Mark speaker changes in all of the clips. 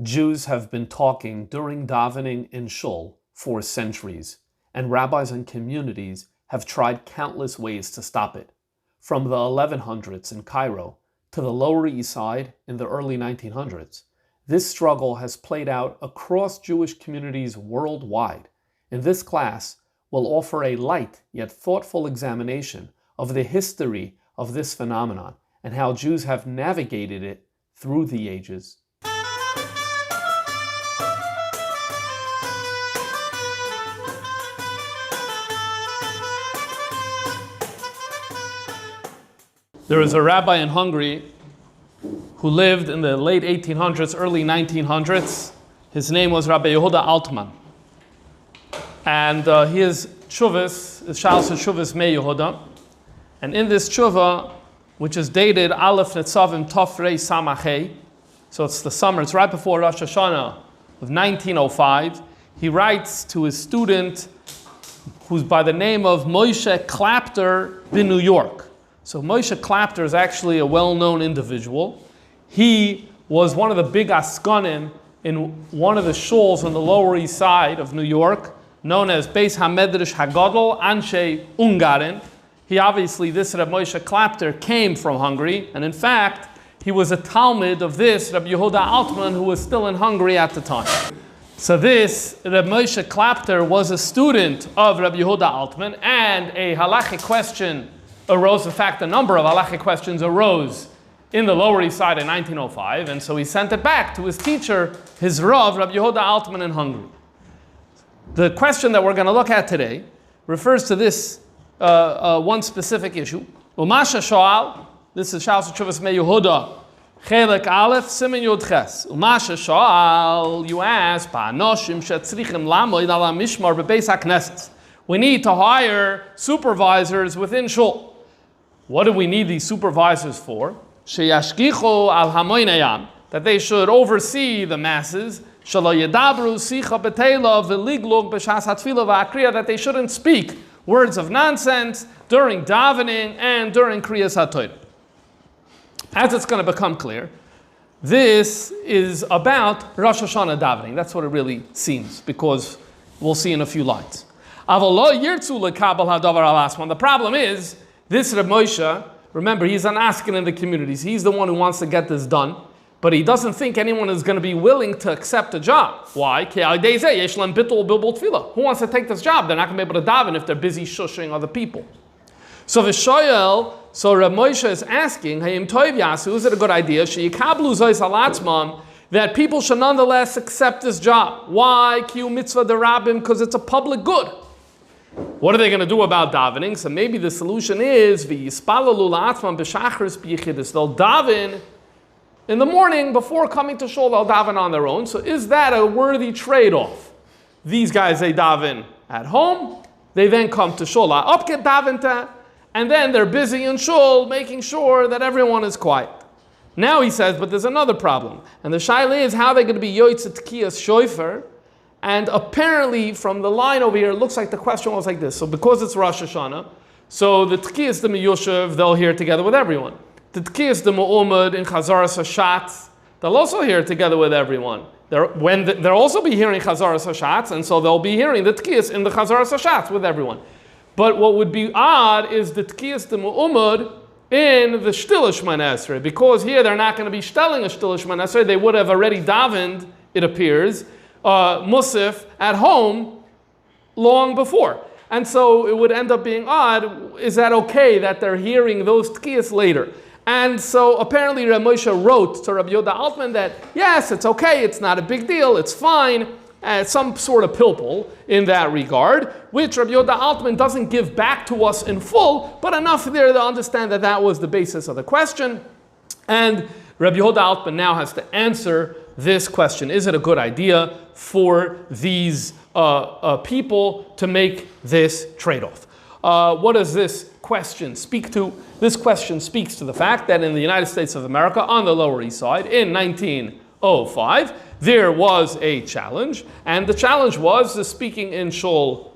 Speaker 1: Jews have been talking during davening in Shul for centuries, and rabbis and communities have tried countless ways to stop it. From the 1100s in Cairo to the Lower East Side in the early 1900s, this struggle has played out across Jewish communities worldwide. In this class, we'll offer a light yet thoughtful examination of the history of this phenomenon and how Jews have navigated it through the ages. There was a rabbi in Hungary who lived in the late 1800s, early 1900s. His name was Rabbi Yehuda Altman. And his tshuvas, his Shal Shuvas Mei Yehuda. And in this tshuva, which is dated Aleph Netzavim Tofrei Samachei, so it's the summer, it's right before Rosh Hashanah of 1905, he writes to his student, who's by the name of Moshe Klapter in New York. So Moshe Klapter is actually a well-known individual. He was one of the big askanim in one of the shuls on the Lower East Side of New York, known as Beis HaMedrash Hagadol Anshe Ungarin. He obviously, this Reb Moshe Klapter came from Hungary, and in fact, he was a Talmud of this Reb Yehuda Altman, who was still in Hungary at the time. So this Reb Moshe Klapter was a student of Reb Yehuda Altman, and a halachic question arose. In fact, a number of halachic questions arose in the Lower East Side in 1905, and so he sent it back to his teacher, his Rav, Rabbi Yehuda Altman in Hungary. The question that we're going to look at today refers to this one specific issue. Umasha Shoal, this is Shal Shuvas Mei Yehuda, Chelek Aleph, Siman Yud Ches. Umasha Shoal, you ask, Ba'anoshim shetzrichim lamoid ala mishmar bebeis haknesses. We need to hire supervisors within Shul. What do we need these supervisors for? Sheyashkichu al hamoinayam, that they should oversee the masses. Shelo yedabru sicha betela v'liglug b'shas hatfila v'akriya, that they shouldn't speak words of nonsense during davening and during kriyas haTorah. As it's going to become clear, this is about Rosh Hashanah davening. That's what it really seems, because we'll see in a few lines. The problem is, this Reb Moshe, remember, he's an askin in the communities. He's the one who wants to get this done, but he doesn't think anyone is going to be willing to accept a job. Why? Who wants to take this job? They're not going to be able to daven if they're busy shushing other people. So Reb Moshe is asking, is it a good idea that people should nonetheless accept this job? Why? Because it's a public good. What are they going to do about davening? So maybe the solution is they'll daven in the morning before coming to shul. They'll daven on their own. So is that a worthy trade-off? These guys, they daven at home. They then come to shul, and then they're busy in shul making sure that everyone is quiet. Now he says, but there's another problem. And the shaila is, how are they going to be yoytze tkiyas shoifer? And apparently, from the line over here, it looks like the question was like this. So because it's Rosh Hashanah, so the tkiyas the miyushav, they'll hear together with everyone. The tkiyas the mu'umad in chazaras hashatz, they'll also hear together with everyone. They'll also be hearing chazaras hashatz, and so they'll be hearing the tkiyas in the chazaras hashatz with everyone. But what would be odd is the tkiyas the mu'umad in the Shul Shmoozing, because here they're not going to be shtelling a Shul Shmoozing. They would have already davened, it appears, Musaf at home long before. And so it would end up being odd. Is that okay that they're hearing those tkiyas later? And so apparently Reb Moshe wrote to Rabbi Yehuda Altman that, yes, it's okay, it's not a big deal, it's fine, some sort of pilpul in that regard, which Rabbi Yehuda Altman doesn't give back to us in full, but enough there to understand that that was the basis of the question. And Rabbi Yehuda Altman now has to answer this question. Is it a good idea for these people to make this trade-off? What does this question speak to? This question speaks to the fact that in the United States of America, on the Lower East Side, in 1905, 1905, there was a challenge, and the challenge was speaking in Shul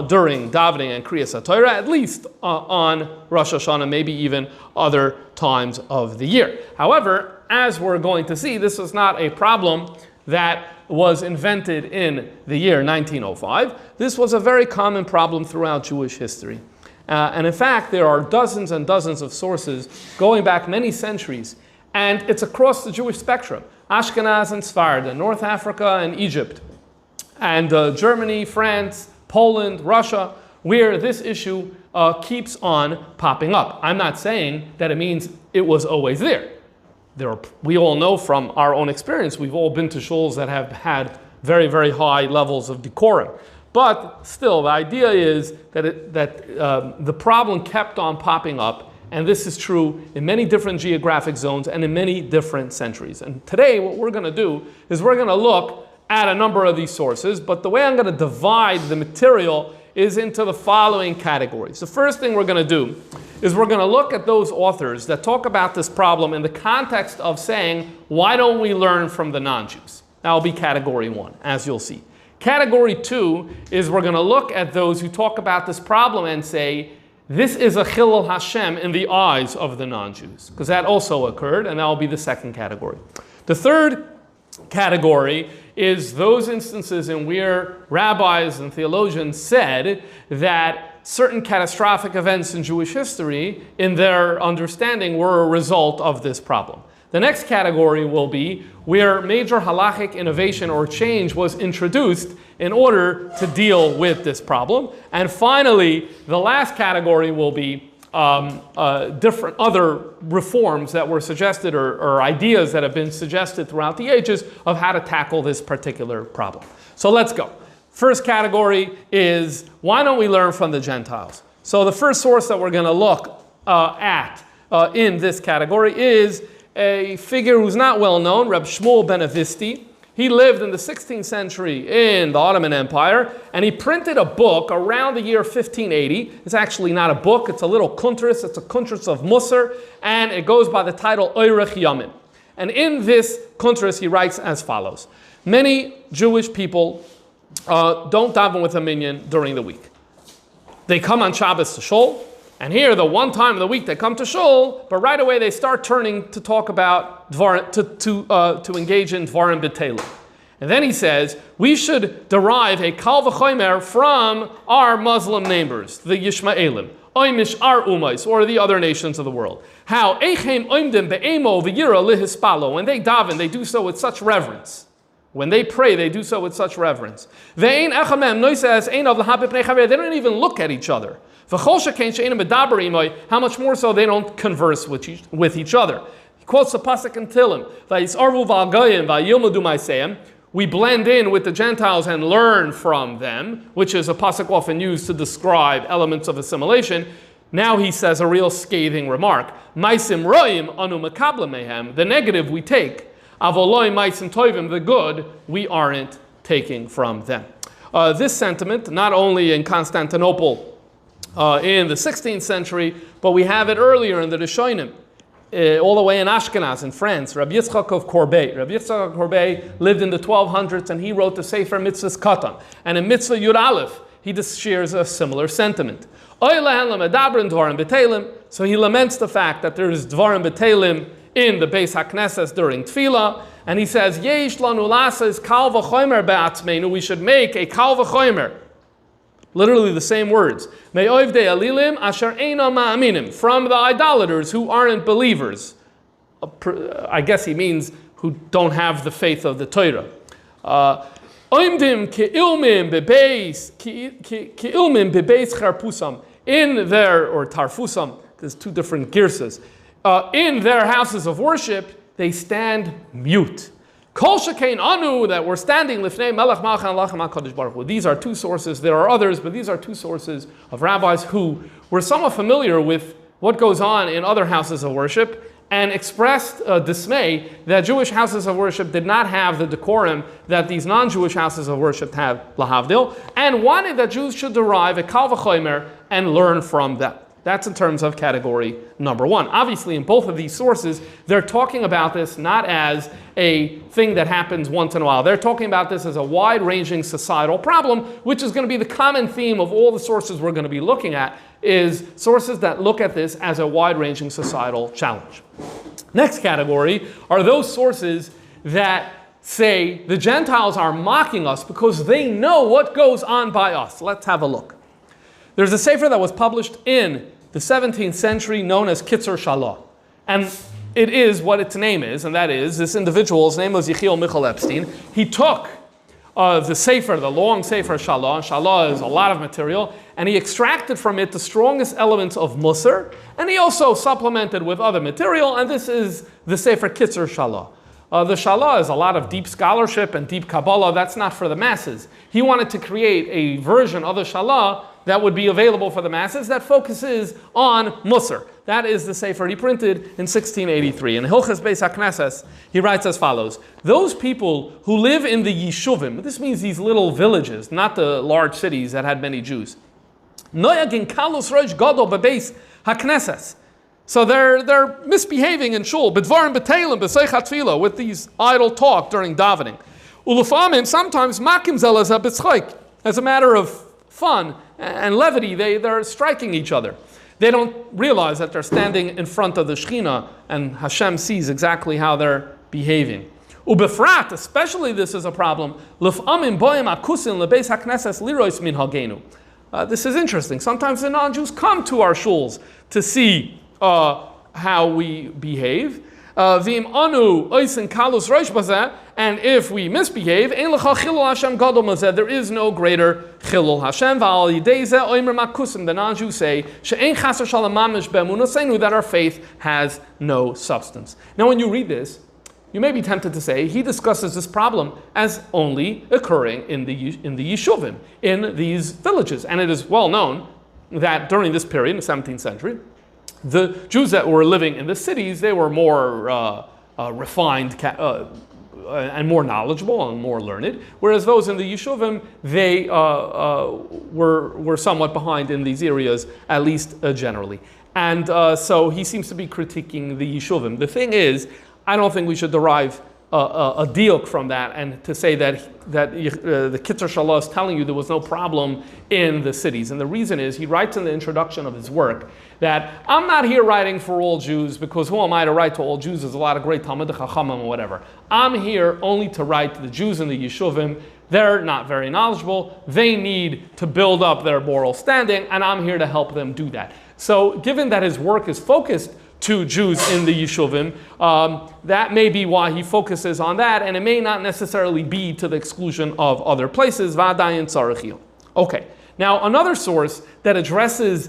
Speaker 1: during davening and Kriyas HaTorah, at least on Rosh Hashanah, maybe even other times of the year. However, as we're going to see, this is not a problem that was invented in the year 1905. This was a very common problem throughout Jewish history. And in fact, there are dozens and dozens of sources going back many centuries, and it's across the Jewish spectrum. Ashkenaz and Sfarad, North Africa and Egypt, and Germany, France, Poland, Russia, where this issue keeps on popping up. I'm not saying that it means it was always there. We all know from our own experience, we've all been to shuls that have had very, very high levels of decorum. But still, the idea is that the problem kept on popping up, and this is true in many different geographic zones and in many different centuries. And today, what we're going to do is we're going to look at a number of these sources, but the way I'm going to divide the material is into the following categories. The first thing we're going to do is we're going to look at those authors that talk about this problem in the context of saying, why don't we learn from the non-Jews? That will be category one, as you'll see. Category two is we're going to look at those who talk about this problem and say, this is a Chilul Hashem in the eyes of the non-Jews, because that also occurred, and that will be the second category. The third category is those instances in where rabbis and theologians said that certain catastrophic events in Jewish history, in their understanding, were a result of this problem. The next category will be where major halachic innovation or change was introduced in order to deal with this problem. And finally, the last category will be different other reforms that were suggested or ideas that have been suggested throughout the ages of how to tackle this particular problem. So let's go. First category is, why don't we learn from the Gentiles? So the first source that we're going to look at in this category is a figure who's not well known, Reb Shmuel ben Avisti. He lived in the 16th century in the Ottoman Empire, and he printed a book around the year 1580. It's actually not a book, it's a little kuntris. It's a kuntris of Musar, and it goes by the title Oirech Yamin. And in this kuntris, he writes as follows. Many Jewish people don't daven with a minyan during the week. They come on Shabbos to Shul, and here, the one time of the week they come to Shul, but right away they start turning to talk about to engage in Dvarim B'Telim. And then he says, we should derive a Kal V'Chomer from our Muslim neighbors, the Yishmaelim, Oimish Ar Umais, or the other nations of the world. How Eichem Oimdim Be'emo V'Yira Lihispalo. When they daven, they do so with such reverence. When they pray, they do so with such reverence. They don't even look at each other. How much more so they don't converse with each other. He quotes the pasuk in Tilim, we blend in with the Gentiles and learn from them, which is a pasuk often used to describe elements of assimilation. Now he says a real scathing remark. The negative we take, the good we aren't taking from them. This sentiment, not only in Constantinople in the 16th century, but we have it earlier in the Rishonim, all the way in Ashkenaz in France. Rabbi Yitzchak of Corbeil. Rabbi Yitzchak of Corbeil lived in the 1200s, and he wrote the Sefer Mitzvahs Katan. And in Mitzvah Yud Aleph, he shares a similar sentiment. So he laments the fact that there is Dvarim B'Telim in the Beis HaKnesses during Tefillah, and he says, Yesh lanu lasas kal v'chomer be'atzmeinu, we should make a kal v'chomer, literally the same words, me'oivdei alilim asher eino ma'aminim, from the idolaters who aren't believers. I guess he means who don't have the faith of the Torah. Oimdim ke'ilmim bebeis charpusam, in their, or tarfusam, there's two different girsas, in their houses of worship, they stand mute. Kol shekein anu, that we're standing lifnei melech malchan lachem HaKadosh Baruch Hu. These are two sources. There are others, but these are two sources of rabbis who were somewhat familiar with what goes on in other houses of worship and expressed dismay that Jewish houses of worship did not have the decorum that these non-Jewish houses of worship have, lahavdil, and wanted that Jews should derive a kal v'chomer and learn from them. That's in terms of category number one. Obviously, in both of these sources, they're talking about this not as a thing that happens once in a while. They're talking about this as a wide-ranging societal problem, which is going to be the common theme of all the sources we're going to be looking at, is sources that look at this as a wide-ranging societal challenge. Next category are those sources that say the Gentiles are mocking us because they know what goes on by us. Let's have a look. There's a sefer that was published in the 17th century known as Kitzur Shalah. And it is what its name is, and that is, this individual's name was Yechiel Michal Epstein. He took the sefer, the long sefer Shalah, Shalah is a lot of material, and he extracted from it the strongest elements of Musar, and he also supplemented with other material, and this is the sefer Kitzur Shalah. The Shalah is a lot of deep scholarship and deep Kabbalah. That's not for the masses. He wanted to create a version of the Shalah that would be available for the masses that focuses on Musar. That is the sefer he printed in 1683. In Hilchas Beis HaKnesses, he writes as follows: those people who live in the Yishuvim, this means these little villages, not the large cities that had many Jews. Noyagin Kalus Rosh Gadol Bebeis HaKnesses. So they're misbehaving in shul, b'dvarim b'teilim b'seichat tefillah, with these idle talk during davening. Ulufamim, sometimes makim zelazah b'tzchoik, as a matter of fun and levity, they're striking each other. They don't realize that they're standing in front of the Shekhinah, and Hashem sees exactly how they're behaving. Ubefrat, especially this is a problem. Lefamim boim akusin lebeis hakneses lirois min hagenu. This is interesting. Sometimes the non-Jews come to our shuls to see how we behave. V'im anu oisin kalus rosh bazeh, and if we misbehave, ein lecha chilul Hashem gadol mazeh, there is no greater chilul Hashem. V'al yidei zeh oimer makusim, the non-Jews say, she'ein chaser shalom mamish be'emunaseinu, that our faith has no substance. Now when you read this, you may be tempted to say he discusses this problem as only occurring in the Yishuvim, in these villages. And it is well known that during this period, in the 17th century, the Jews that were living in the cities, they were more refined and more knowledgeable and more learned, whereas those in the Yishuvim, they were somewhat behind in these areas, at least generally. And so he seems to be critiquing the Yishuvim. The thing is, I don't think we should derive a diuk from that and to say that the Kitzur Shalah is telling you there was no problem in the cities. And the reason is, he writes in the introduction of his work that I'm not here writing for all Jews, because who am I to write to all Jews? There's a lot of great Talmud Chachamim or whatever. I'm here only to write to the Jews in the Yishuvim. They're not very knowledgeable. They need to build up their moral standing, and I'm here to help them do that. So given that his work is focused to Jews in the Yishuvim, that may be why he focuses on that, and it may not necessarily be to the exclusion of other places. Okay, now another source that addresses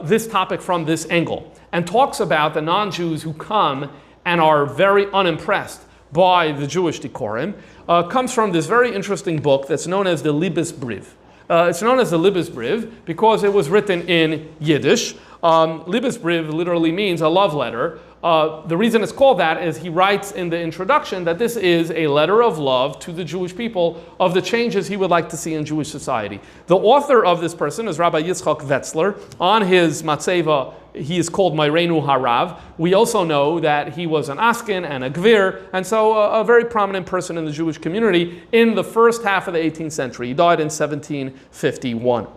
Speaker 1: this topic from this angle and talks about the non-Jews who come and are very unimpressed by the Jewish decorum comes from this very interesting book that's known as the Libes Briv. It's known as the Libes Briv because it was written in Yiddish. Libes Briv literally means a love letter. The reason it's called that is he writes in the introduction that this is a letter of love to the Jewish people of the changes he would like to see in Jewish society. The author of this person is Rabbi Yitzchak Wetzler. On his matzeva, he is called Meirenu Harav. We also know that he was an Askin and a Gvir, and so a very prominent person in the Jewish community in the first half of the 18th century. He died in 1751.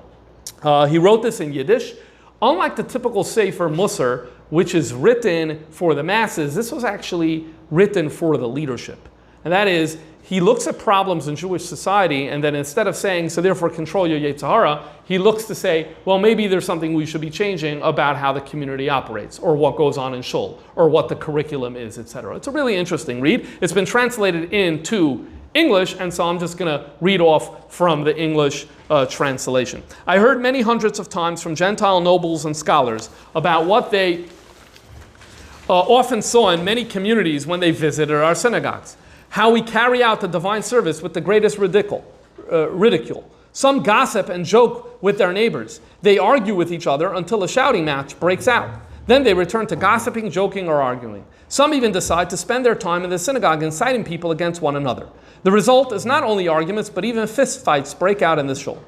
Speaker 1: He wrote this in Yiddish. Unlike the typical Sefer Musar, which is written for the masses, this was actually written for the leadership. And that is, he looks at problems in Jewish society, and then instead of saying, so therefore control your Yetzer Hara, he looks to say, well, maybe there's something we should be changing about how the community operates, or what goes on in Shul, or what the curriculum is, etc. It's a really interesting read. It's been translated into English, and so I'm just going to read off from the English translation. I heard many hundreds of times from Gentile nobles and scholars about what they often saw in many communities when they visited our synagogues. How we carry out the divine service with the greatest ridicule. Some gossip and joke with their neighbors. They argue with each other until a shouting match breaks out. Then they return to gossiping, joking, or arguing. Some even decide to spend their time in the synagogue inciting people against one another. The result is not only arguments, but even fist fights break out in the shul.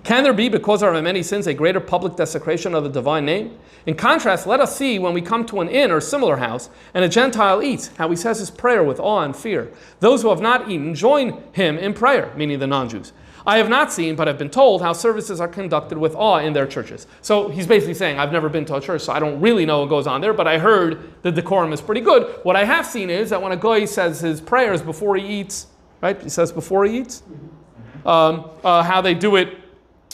Speaker 1: Can there be, because of our many sins, a greater public desecration of the divine name? In contrast, let us see when we come to an inn or similar house, and a Gentile eats, how he says his prayer with awe and fear. Those who have not eaten join him in prayer, meaning the non-Jews. I have not seen, but have been told, how services are conducted with awe in their churches. So he's basically saying, I've never been to a church, so I don't really know what goes on there, but I heard the decorum is pretty good. What I have seen is that when a guy says his prayers before he eats, right? He says before he eats, how they do it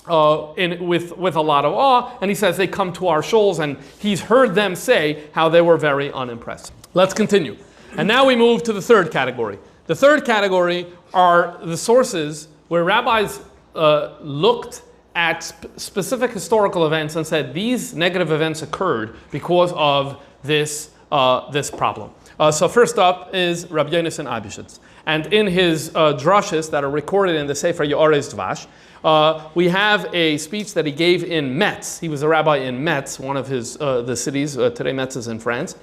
Speaker 1: with a lot of awe, and he says they come to our shuls, and he's heard them say how they were very unimpressed. Let's continue. And now we move to the third category. The third category are the sources where rabbis looked at specific historical events and said these negative events occurred because of this problem. So first up is Rabbi Yonasan Abishitz. And in his drushes that are recorded in the Sefer Yo'orez Dvash, we have a speech that he gave in Metz. He was a rabbi in Metz, one of his the cities. Today Metz is in France.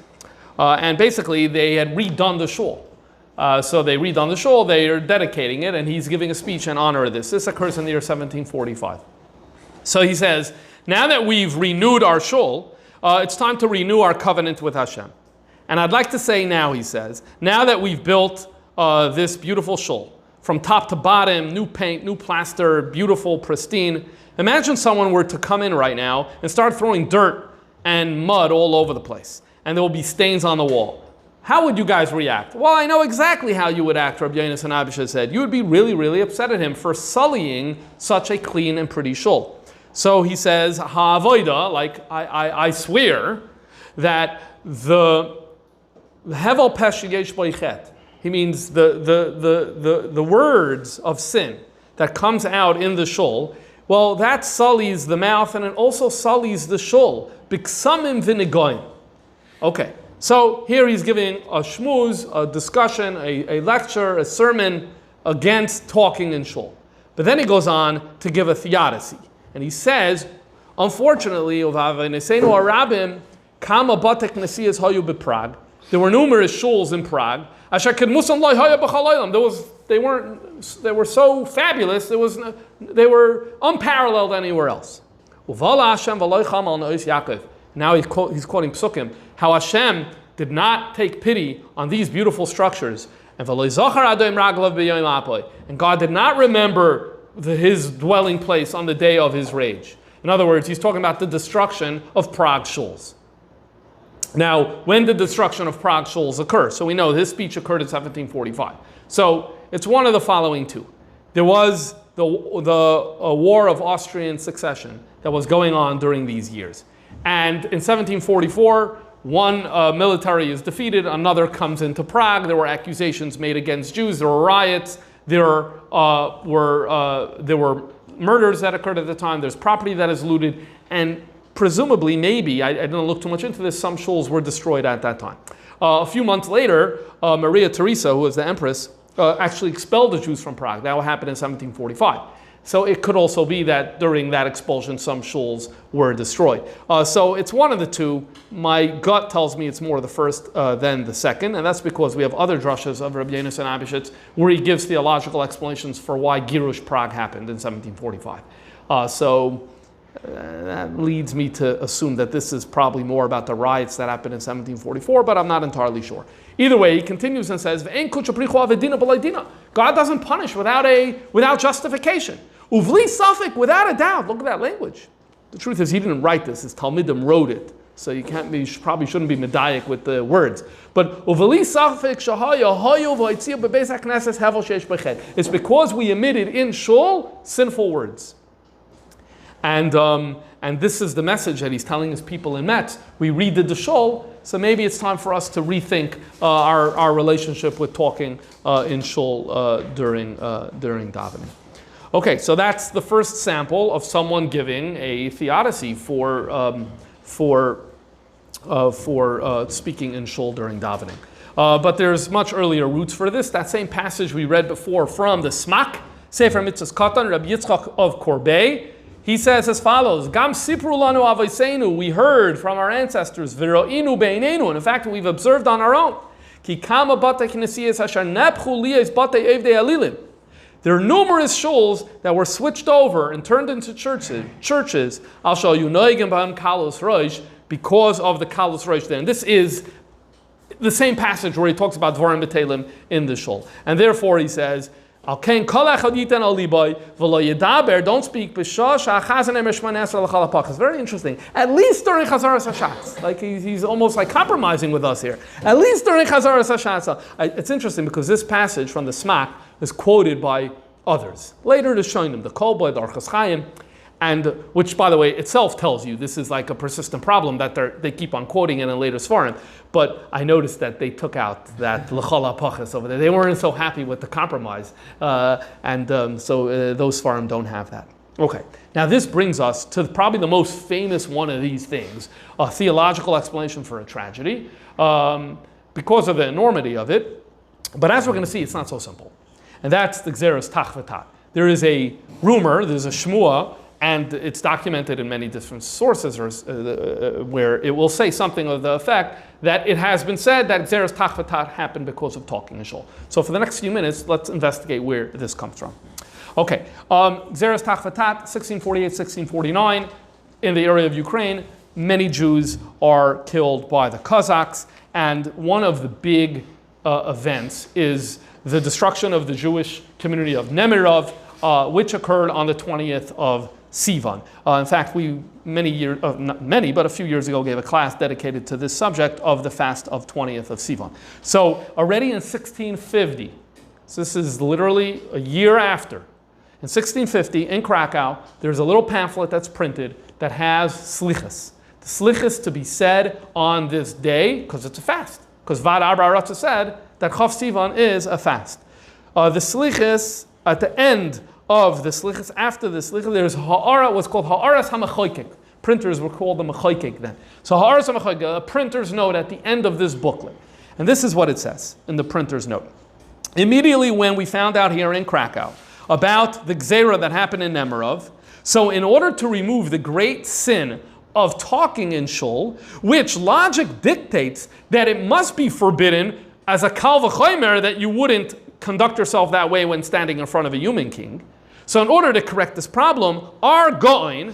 Speaker 1: And basically they had redone the shul. So they redone the shul, they are dedicating it, and he's giving a speech in honor of this. This occurs in the year 1745. So he says, now that we've renewed our shul, it's time to renew our covenant with Hashem. And I'd like to say now, he says, now that we've built this beautiful shul, from top to bottom, new paint, new plaster, beautiful, pristine. Imagine someone were to come in right now and start throwing dirt and mud all over the place, and there will be stains on the wall. How would you guys react? Well, I know exactly how you would act, Rabbi Yonasan Abishai said. You would be really, really upset at him for sullying such a clean and pretty shul. So he says, ha'avoida, like I swear that the hevel pesh yesh bo yichet, he means the words of sin that comes out in the shul, well, that sullies the mouth and it also sullies the shul. Biksamim v'negoyim. Okay. So here he's giving a shmooze, a discussion, a lecture, a sermon against talking in shul. But then he goes on to give a theodicy. And he says, unfortunately, there were numerous shuls in Prague. They were so fabulous, they were unparalleled anywhere else. Now he's quoting Psukim, how Hashem did not take pity on these beautiful structures. And God did not remember his dwelling place on the day of his rage. In other words, he's talking about the destruction of Prague shuls. Now, when did the destruction of Prague shuls occur? So we know his speech occurred in 1745. So it's one of the following two. There was the war of Austrian succession that was going on during these years. And in 1744, one military is defeated, another comes into Prague. There were accusations made against Jews. There were riots. There were murders that occurred at the time. There's property that is looted, and presumably, maybe I didn't look too much into this. Some shuls were destroyed at that time. A few months later, Maria Theresa, who was the empress, actually expelled the Jews from Prague. That happened in 1745. So it could also be that during that expulsion, some shuls were destroyed. So it's one of the two. My gut tells me it's more the first than the second, and that's because we have other drushes of Rabbi Yonasan Abishitz where he gives theological explanations for why Girush Prague happened in 1745. That leads me to assume that this is probably more about the riots that happened in 1744, but I'm not entirely sure. Either way, he continues and says, God doesn't punish without justification. Uvli safek, without a doubt. Look at that language. The truth is, he didn't write this. His Talmidim wrote it. So you probably shouldn't be medayik with the words. But uvli safek shahaya hayu v'yitzia bebeis hakneses hevel sheish bechet. It's because we emitted in shul sinful words. And this is the message that he's telling his people in Metz. We redid the shul, so maybe it's time for us to rethink our relationship with talking in shul during davening. Okay, so that's the first sample of someone giving a theodicy for speaking in shul during davening. But there's much earlier roots for this. That same passage we read before from the Smak, Sefer Mitzvos Katan, Rabbi Yitzchak of Korbei. He says as follows, Gam sipru lanu avosenu, we heard from our ancestors, v'ro'inu beinenu, and in fact we've observed on our own, Ki kama batei knesiyos asher nepchu liyos batei evdei alilim. There are numerous shuls that were switched over and turned into churches. Al shal yunoigim b'hem kalos roish, because of the kalos roish there. And this is the same passage where he talks about dvarim b'telim in the shul. And therefore he says, Al kein kol echad yiten al libay v'lo yedaber, don't speak b'shah sha'achazan emer shmona esrei l'chal hapach. It's very interesting. At least during Chazaras HaShatz. Like he's almost like compromising with us here. At least during Chazaras HaShatz. It's interesting because this passage from the Smak is quoted by others. Later the Shonim, the Kolboy, the Orchos Chaim, and which, by the way, itself tells you this is like a persistent problem that they keep on quoting it in later Sfarim. But I noticed that they took out that L'chal HaPachas over there. They weren't so happy with the compromise. So those Sfarim don't have that. Okay, now this brings us to probably the most famous one of these things, a theological explanation for a tragedy, because of the enormity of it. But as we're going to see, it's not so simple. And that's the Gzeras Tach V'Tat. There is a rumor, there's a shmua, and it's documented in many different sources where it will say something of the effect that it has been said that Gzeras Tach V'Tat happened because of talking in shul. So for the next few minutes, let's investigate where this comes from. Okay, Gzeras Tach V'Tat, 1648, 1649, in the area of Ukraine, many Jews are killed by the Cossacks, and one of the big events is the destruction of the Jewish community of Nemirov, which occurred on the 20th of Sivan. In fact, we not many, but a few years ago gave a class dedicated to this subject of the fast of 20th of Sivan. So already in 1650, so this is literally a year after, in 1650 in Krakow, there's a little pamphlet that's printed that has slichas. The slichas to be said on this day, because it's a fast. Because Vad Arba Aratza said that Chav Sivan is a fast. The slichas, at the end of the slichas, after the slichas, there's ha'ara, what's called ha'aras ha'mechoykek. Printers were called the mechoykek then. So ha'aras ha'mechoykek, a printer's note at the end of this booklet. And this is what it says in the printer's note. Immediately when we found out here in Krakow about the gzera that happened in Nemirov, so in order to remove the great sin of talking in shul, which logic dictates that it must be forbidden as a kal v'chomer that you wouldn't conduct yourself that way when standing in front of a human king. So in order to correct this problem, our Goin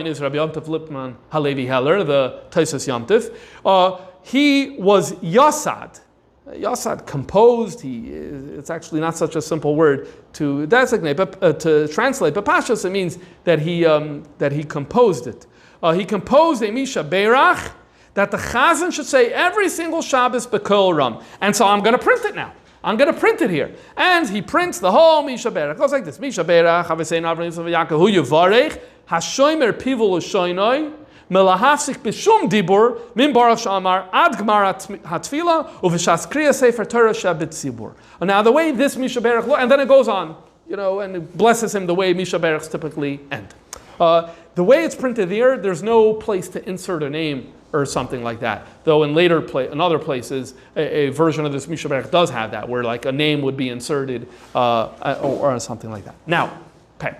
Speaker 1: is Rabbi Yom Tov Lipman Halevi Heller, the Tosfos Yom Tov, he was Yasad. Yasad, composed. It's actually not such a simple word to designate, but to translate. But Pashas, it means that he composed it. He composed a Misha Beirach that the Chazan should say every single Shabbos B'Kol Ram. And so I'm going to print it now. I'm going to print it here. And he prints the whole Misha Beirach. It goes like this. Misha Beirach, Havesein Avram Yisrael Yaakov, Hu Yevarech, Hashomer Pivul Ushoinoi, Melahafsik B'Shum Dibur, Min Baruch Shamar, Ad Gmar Hatfila, Uveshas Kriya Sefer Torah Shabbat Zibur. Now the way this Misha Beirach, and then it goes on, and it blesses him the way Misha Beirachs typically end. The way it's printed here, there's no place to insert a name or something like that. Though in other places, a version of this Misha Beirach does have that, where like a name would be inserted or something like that. Now, okay,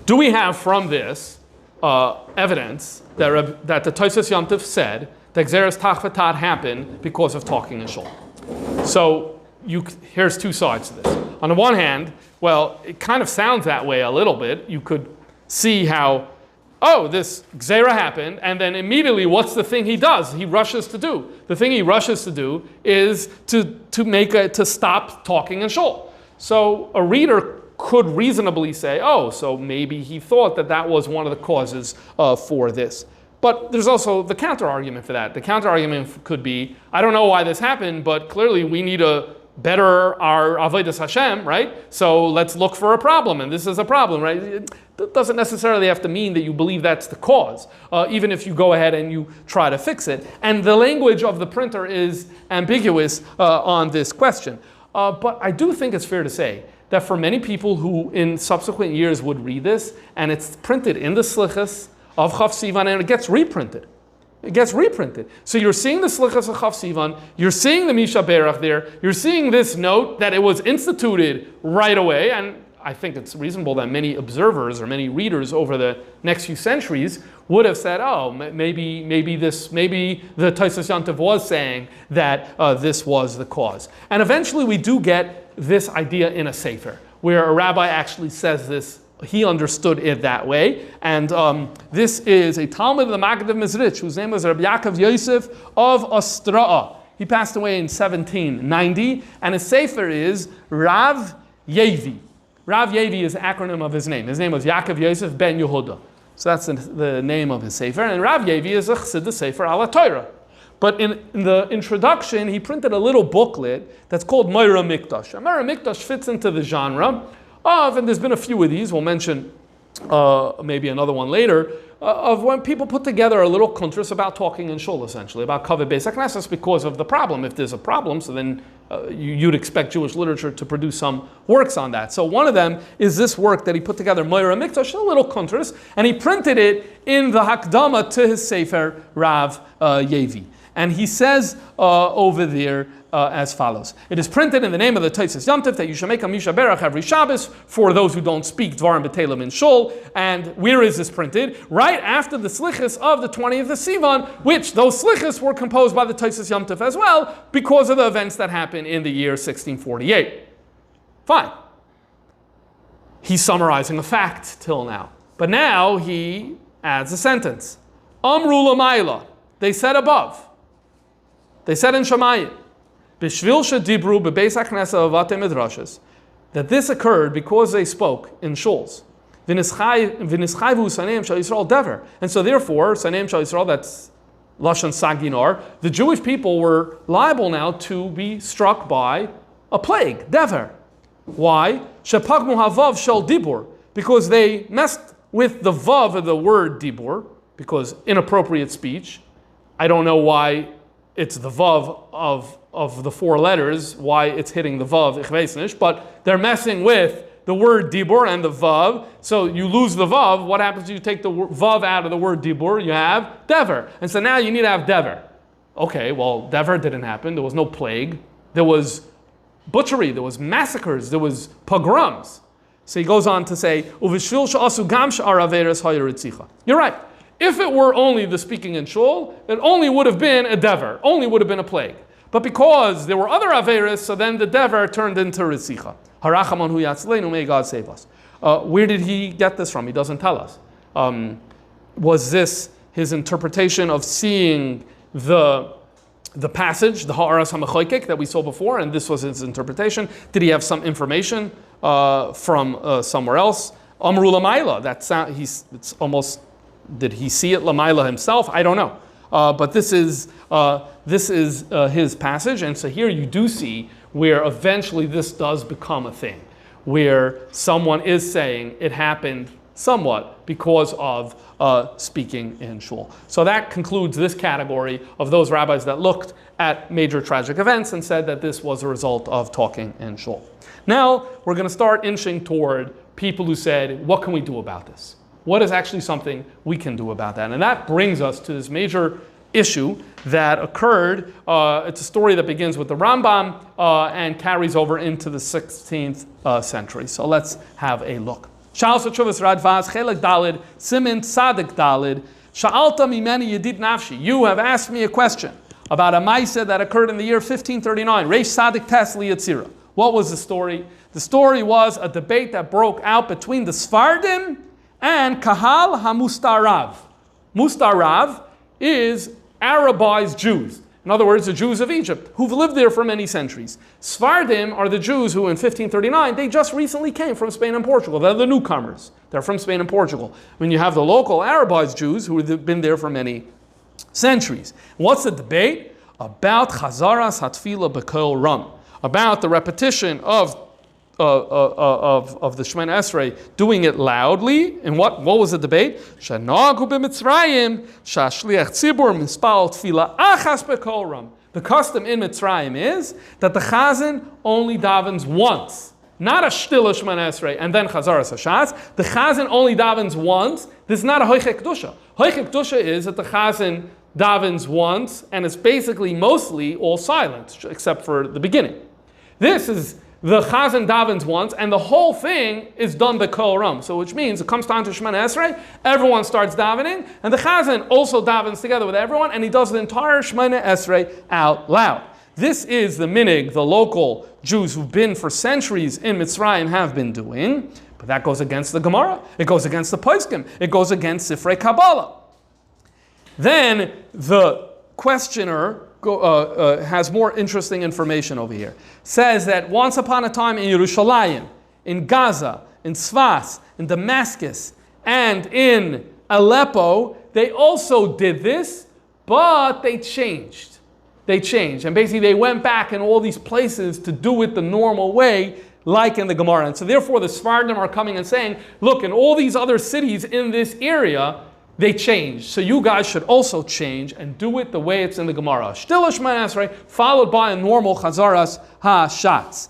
Speaker 1: do we have from this evidence that the Tosfos Yom Tov said that Gzeras Tach V'Tat happened because of talking in shul? So here's two sides to this. On the one hand, well, it kind of sounds that way a little bit. You could see how, this Gzera happened, and then immediately what's the thing he does? He rushes to do. The thing he rushes to do is to stop talking in shul. So a reader could reasonably say, so maybe he thought that was one of the causes for this. But there's also the counter-argument for that. The counter-argument could be, I don't know why this happened, but clearly we need to better our avodas Hashem, right? So let's look for a problem, and this is a problem, right? It doesn't necessarily have to mean that you believe that's the cause, even if you go ahead and you try to fix it. And the language of the printer is ambiguous on this question. But I do think it's fair to say that for many people who in subsequent years would read this, and it's printed in the Slichas of Chav Sivan, and it gets reprinted. It gets reprinted. So you're seeing the Slichas of Chav Sivan, you're seeing the Misha Beirach there, you're seeing this note that it was instituted right away, and I think it's reasonable that many observers or many readers over the next few centuries would have said, oh, maybe the Tosfos Yontif was saying that this was the cause. And eventually we do get this idea in a sefer, where a rabbi actually says this. He understood it that way. And this is a Talmud of the Maggid of Mizrich, whose name was Rabbi Yaakov Yosef of Ostra'a. He passed away in 1790, and his sefer is Rav Yevi. Rav Yevi is the acronym of his name. His name was Yaakov Yosef ben Yehuda. So that's the name of his sefer. And Rav Yevi is a Chassid sefer ala Torah. But in the introduction, he printed a little booklet that's called Moira Mikdash. And Moira Mikdash fits into the genre of, and there's been a few of these, we'll mention maybe another one later, of when people put together a little kuntras about talking in shul, essentially, about kavod beis haknesses because of the problem. If there's a problem, so then you'd expect Jewish literature to produce some works on that. So one of them is this work that he put together, Moira Mikdash, a little kuntras, and he printed it in the Hakdama to his sefer Rav Yevi. And he says over there as follows. It is printed in the name of the Tosfos Yontif that you shall make a Misha Berach every Shabbos for those who don't speak Dvarim B'Telim in Shul. And where is this printed? Right after the Slichas of the 20th of Sivan, which those Slichas were composed by the Tosfos Yontif as well because of the events that happened in the year 1648. Fine. He's summarizing a fact till now. But now he adds a sentence. Amru L'mayla. They said above. They said in Shamayim, B'shvil shedibru b'beis haknesa avate midrashes, that this occurred because they spoke in shuls. V'nischayvu saneim shal Yisrael dever. And so therefore, saneim shal Yisrael, that's Lashon Saginar, the Jewish people were liable now to be struck by a plague, dever. Why? Shepagmu havav shel dibur, because they messed with the vav of the word dibur, because inappropriate speech. I don't know why it's the vav of the four letters, why it's hitting the vav, ich weiß nicht, but they're messing with the word dibur and the vav, so you lose the vav. What happens if you take the vav out of the word dibur? You have dever. And so now you need to have dever. Okay, well, dever didn't happen. There was no plague. There was butchery. There was massacres. There was pogroms. So he goes on to say, Uvishvil she'asu gam she'ar averes hayir etzicha. You're right. If it were only the speaking in shul, it only would have been a dever, only would have been a plague. But because there were other averis, so then the dever turned into ritzicha. Harachamon hu yatzleinu, may God save us. Where did he get this from? He doesn't tell us. Was this his interpretation of seeing the passage, the ha'aras ha'mechoykek that we saw before, and this was his interpretation? Did he have some information from somewhere else? Amru l'mayla, it's almost. Did he see it Lamaila himself? I don't know. But this is his passage. And so here you do see where eventually this does become a thing, where someone is saying it happened somewhat because of speaking in shul. So that concludes this category of those rabbis that looked at major tragic events and said that this was a result of talking in shul. Now we're going to start inching toward people who said, what can we do about this? What is actually something we can do about that? And that brings us to this major issue that occurred. It's a story that begins with the Rambam and carries over into the 16th century. So let's have a look. Sha'al Sotchuvas Radvaz, Chelek Dalid, Simin Tzadik Dalid, Sha'alta Mimeni Yedid Nafshi. You have asked me a question about a Maisa that occurred in the year 1539. Reish Tzadik Tes Liyatzira. What was the story? The story was a debate that broke out between the Sfardim and Kahal HaMustarav. Mustarav is Arabized Jews. In other words, the Jews of Egypt, who've lived there for many centuries. Sfardim are the Jews who in 1539, they just recently came from Spain and Portugal. They're the newcomers. They're from Spain and Portugal. When you have the local Arabized Jews who have been there for many centuries. What's the debate? About Chazaras Hatfila B'Kol Ram. About the repetition of the Shemoneh Esrei, doing it loudly. And what was the debate? Shanagu b'Mitzrayim, shashliach tzibur mispal tefila achas b'kol ram. The custom in Mitzrayim is that the chazan only davens once, not a shtila Shemoneh Esrei and then chazaras hashas. The chazan only davens once. This is not a hoichek kedusha. Hoichek kedusha is that the chazan davens once and it's basically mostly all silent except for the beginning. This is the Chazan davens once, and the whole thing is done by Kol Ram. So which means it comes down to Shemana Esrei, everyone starts davening, and the Chazan also davens together with everyone, and he does the entire Shemana Esrei out loud. This is the minig the local Jews who've been for centuries in Mitzrayim have been doing, but that goes against the Gemara, it goes against the Poskim, it goes against Sifrei Kabbalah. Then the questioner has more interesting information over here. Says that once upon a time in Yerushalayim, in Gaza, in Sfas, in Damascus, and in Aleppo, they also did this, but they changed. They changed. And basically they went back in all these places to do it the normal way, like in the Gemara. And so therefore the Sephardim are coming and saying, look, in all these other cities in this area, they changed. So you guys should also change and do it the way it's in the Gemara. Shtil Shemana Esrei, followed by a normal Chazaras HaShatz.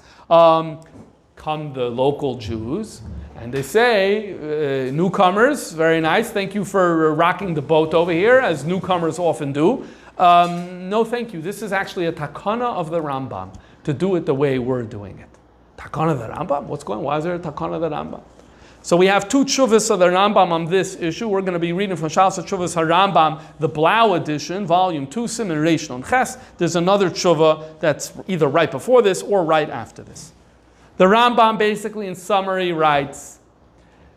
Speaker 1: Come the local Jews, and they say, newcomers, very nice, thank you for rocking the boat over here, as newcomers often do. No thank you, this is actually a takana of the Rambam, to do it the way we're doing it. Takana of the Rambam? What's going on? Why is there a takana of the Rambam? So we have two tshuvas of the Rambam on this issue. We're going to be reading from Shalsa Tshuvas HaRambam, the Blau edition, volume 2, Siman Reish Nun Ches. There's another tshuva that's either right before this or right after this. The Rambam basically in summary writes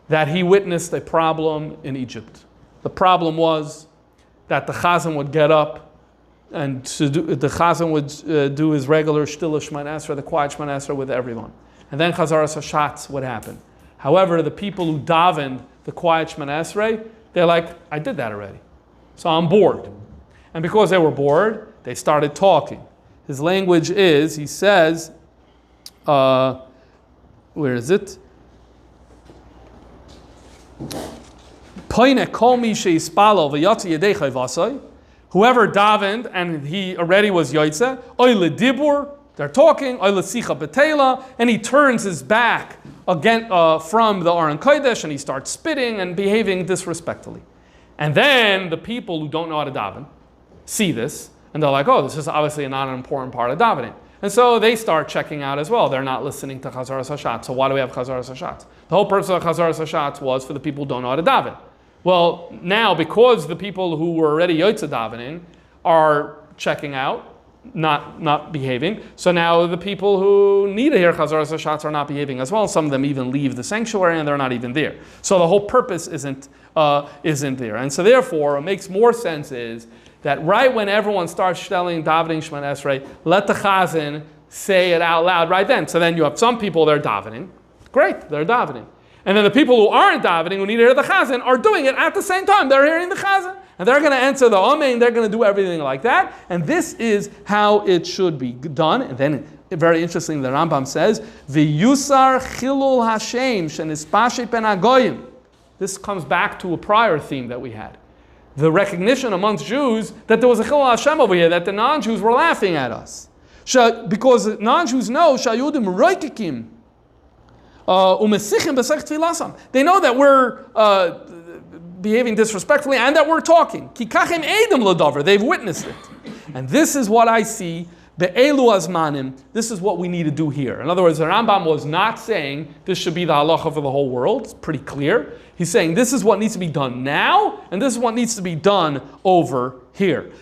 Speaker 1: that he witnessed a problem in Egypt. The problem was that the Chazan would get up and the Chazan would do his regular Shtila Shemana Esrei, the quiet Shemana Esrei with everyone. And then Chazaras HaShatz would happen. However, the people who davened the quiet Shemana Esrei, they're like, I did that already. So I'm bored. And because they were bored, they started talking. His language is, he says, where is it? Whoever davened and he already was yoytze, oile dibur, they're talking, oile sicha betela, and he turns his back again from the Aron Kodesh and he starts spitting and behaving disrespectfully. And then the people who don't know how to daven see this and they're like, oh, this is obviously not an important part of davening. And so they start checking out as well. They're not listening to Chazaras HaShatz. So why do we have Chazaras HaShatz? The whole purpose of Chazaras HaShatz was for the people who don't know how to daven. Well, now because the people who were already Yotze davening are checking out, not behaving, so now the people who need to hear Chazaras HaShatz are not behaving as well. Some of them even leave the sanctuary and they're not even there. So the whole purpose isn't there. And so therefore, what makes more sense is that right when everyone starts davening Shemana Esrei, let the Chazan say it out loud right then. So then you have some people that are davening. Great, they're davening. And then the people who aren't davening, who need to hear the Chazan, are doing it at the same time. They're hearing the Chazan. And they're going to answer the Amen, they're going to do everything like that. And this is how it should be done. And then, very interesting, the Rambam says, V'yusar chilul Hashem shenispashe pen hagoyim. This comes back to a prior theme that we had. The recognition amongst Jews that there was a chilul Hashem over here, that the non-Jews were laughing at us. Because non-Jews know, Shayudim roikikim, they know that we're behaving disrespectfully and that we're talking. They've witnessed it. And this is what I see. This is what we need to do here. In other words, the Rambam was not saying this should be the halacha for the whole world. It's pretty clear. He's saying this is what needs to be done now, and this is what needs to be done over here.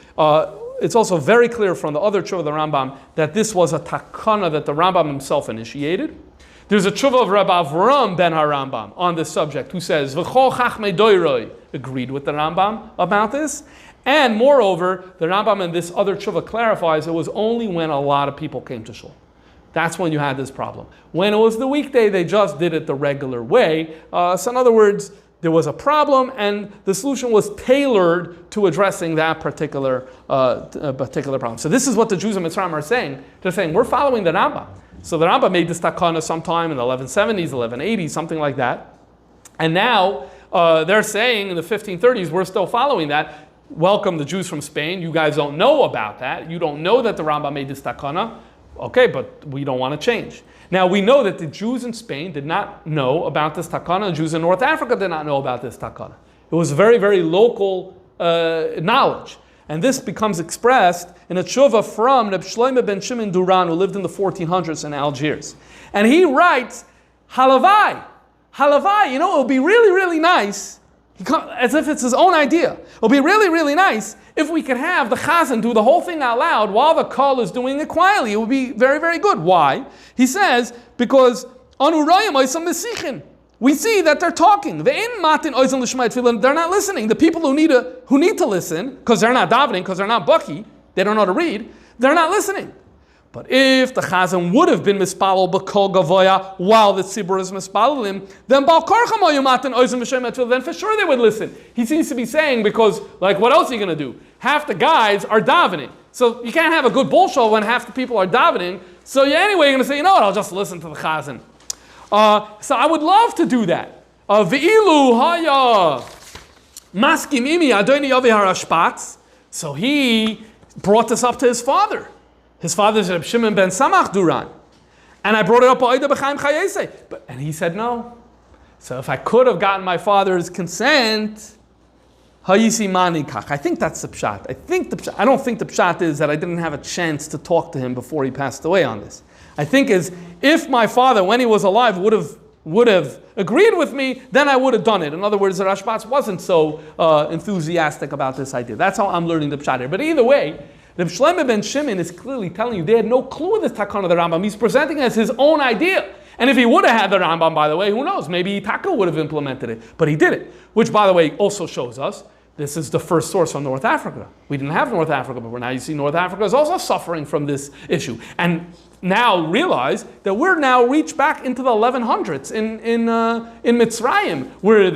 Speaker 1: It's also very clear from the other tshuva of the Rambam that this was a takana that the Rambam himself initiated. There's a tshuva of Rabbi Avram ben HaRambam on this subject who says, V'chol chachmei doiroi, agreed with the Rambam about this. And moreover, the Rambam in this other tshuva clarifies it was only when a lot of people came to shul. That's when you had this problem. When it was the weekday, they just did it the regular way. So in other words, there was a problem and the solution was tailored to addressing that particular problem. So this is what the Jews of Mitzrayim are saying. They're saying, we're following the Rambam. So the Rambam made this takana sometime in the 1170s, 1180s, something like that. And now they're saying in the 1530s, we're still following that. Welcome the Jews from Spain. You guys don't know about that. You don't know that the Rambam made this takana. Okay, but we don't want to change. Now we know that the Jews in Spain did not know about this takana. The Jews in North Africa did not know about this takana. It was very, very local knowledge. And this becomes expressed in a tshuva from Reb Shlomo ben Shimon Duran, who lived in the 1400s in Algiers. And he writes, Halavai, it would be really, really nice, as if it's his own idea. It would be really, really nice if we could have the chazan do the whole thing out loud while the kol is doing it quietly. It would be very, very good. Why? He says, because Anurayim oisam mesichin. We see that they're talking. They're not listening. The people who need to listen, because they're not davening, because they're not bucky, they don't know how to read, they're not listening. But if the chazan would have been mispalel b'kol gavoya while the tzibur is mispalelim, then then for sure they would listen. He seems to be saying, because what else are you going to do? Half the guys are davening. So you can't have a good bullshit when half the people are davening. So anyway, you're going to say, you know what, I'll just listen to the chazan. So I would love to do that. Ve'ilu haya maskim imi adoni yavi harashpatz. So he brought this up to his father. His father is Reb Shimon ben Samach Duran. And I brought it up ba'oida b'chaim chayesei. And he said no. So if I could have gotten my father's consent, hayisi manikach. I think that's the pshat. I don't think the pshat is that I didn't have a chance to talk to him before he passed away on this. I think is, if my father, when he was alive, would have agreed with me, then I would have done it. In other words, the Rashbats wasn't so enthusiastic about this idea. That's how I'm learning the pshat here. But either way, Reb Shlomo ben Shimon is clearly telling you they had no clue of this takana of the Rambam. He's presenting it as his own idea. And if he would have had the Rambam, by the way, who knows? Maybe Taka would have implemented it. But he did it. Which, by the way, also shows us this is the first source from North Africa. We didn't have North Africa before. Now you see North Africa is also suffering from this issue. And now realize that we're now reached back into the 1100s in Mitzrayim, where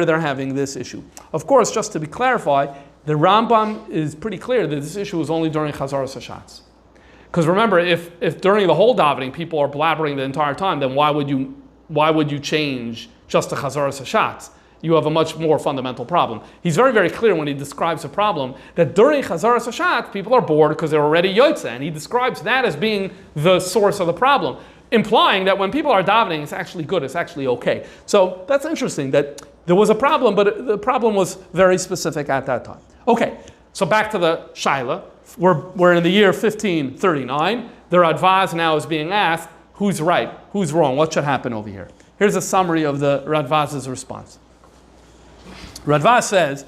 Speaker 1: they're having this issue. Of course, just to be clarified, the Rambam is pretty clear that this issue was only during Chazaras Hashatz. Because remember, if during the whole davening people are blabbering the entire time, then why would you change just to Chazaras Hashatz? You have a much more fundamental problem. He's very, very clear when he describes a problem that during Chazaras Hashatz, people are bored because they're already Yotze, and he describes that as being the source of the problem, implying that when people are davening, it's actually good, it's actually okay. So that's interesting that there was a problem, but the problem was very specific at that time. Okay, so back to the Shaila. We're in the year 1539. The Radvaz now is being asked, who's right, who's wrong, what should happen over here? Here's a summary of the Radvaz's response. Radvaz says,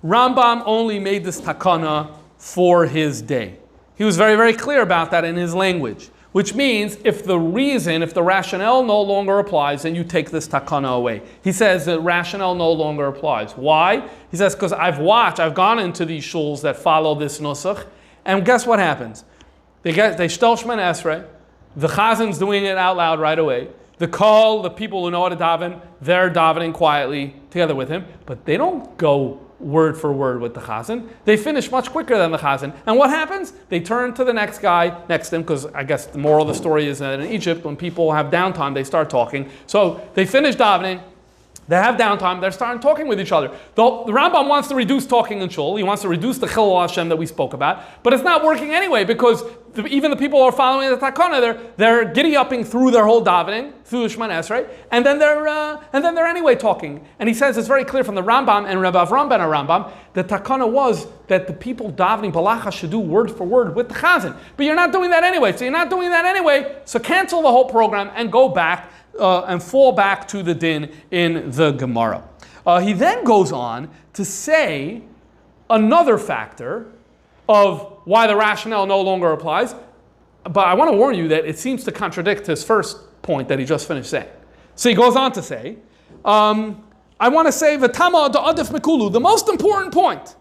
Speaker 1: Rambam only made this takana for his day. He was very, very clear about that in his language, which means if the rationale no longer applies, then you take this takana away. He says the rationale no longer applies. Why? He says, because I've gone into these shuls that follow this nusach, and guess what happens? They shtel Shemon Esrei, the chazan's doing it out loud right away. The people who know how to daven, they're davening quietly together with him, but they don't go word for word with the chazan. They finish much quicker than the chazan. And what happens? They turn to the next guy next to him, because I guess the moral of the story is that in Egypt, when people have downtime, they start talking. So they finish davening, they have downtime, they're starting talking with each other. The Rambam wants to reduce talking in shul, he wants to reduce the Chilul Hashem that we spoke about, but it's not working anyway, because even the people who are following the takana, they're giddy-upping through their whole davening, through the Shemon Esrei, and then they're anyway talking. And he says it's very clear from the Rambam and Rabbi Avram ben Rambam, the takana was that the people davening balacha should do word for word with the chazan. But you're not doing that anyway. So cancel the whole program and go back and fall back to the din in the Gemara. He then goes on to say another factor of why the rationale no longer applies, but I want to warn you that it seems to contradict his first point that he just finished saying. So he goes on to say, I want to say v'tama da'adif mikulu, the most important point.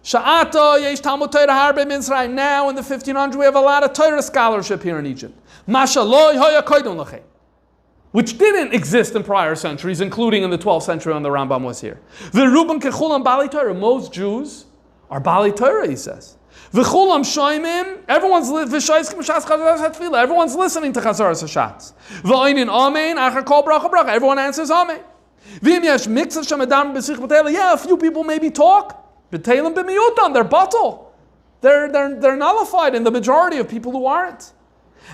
Speaker 1: Sha'ata yesh Talmud Torah harbe Mitzrayim. Now in the 1500s we have a lot of Torah scholarship here in Egypt. Masha lo hoya koydon lachem, which didn't exist in prior centuries, including in the 12th century when the Rambam was here. V'rubam kechulam bali Torah. Most Jews are bali Torah, he says. V'chulam shoymim. Everyone's listening to Chazaras Hashatz. V'oinin amen. Achar kol bracha bracha. Everyone answers amen. V'im yesh mixas shemadam b'sich b'teila. Yeah, a few people maybe talk. B'teilim b'miyutam. They're batal. They're nullified in the majority of people who aren't.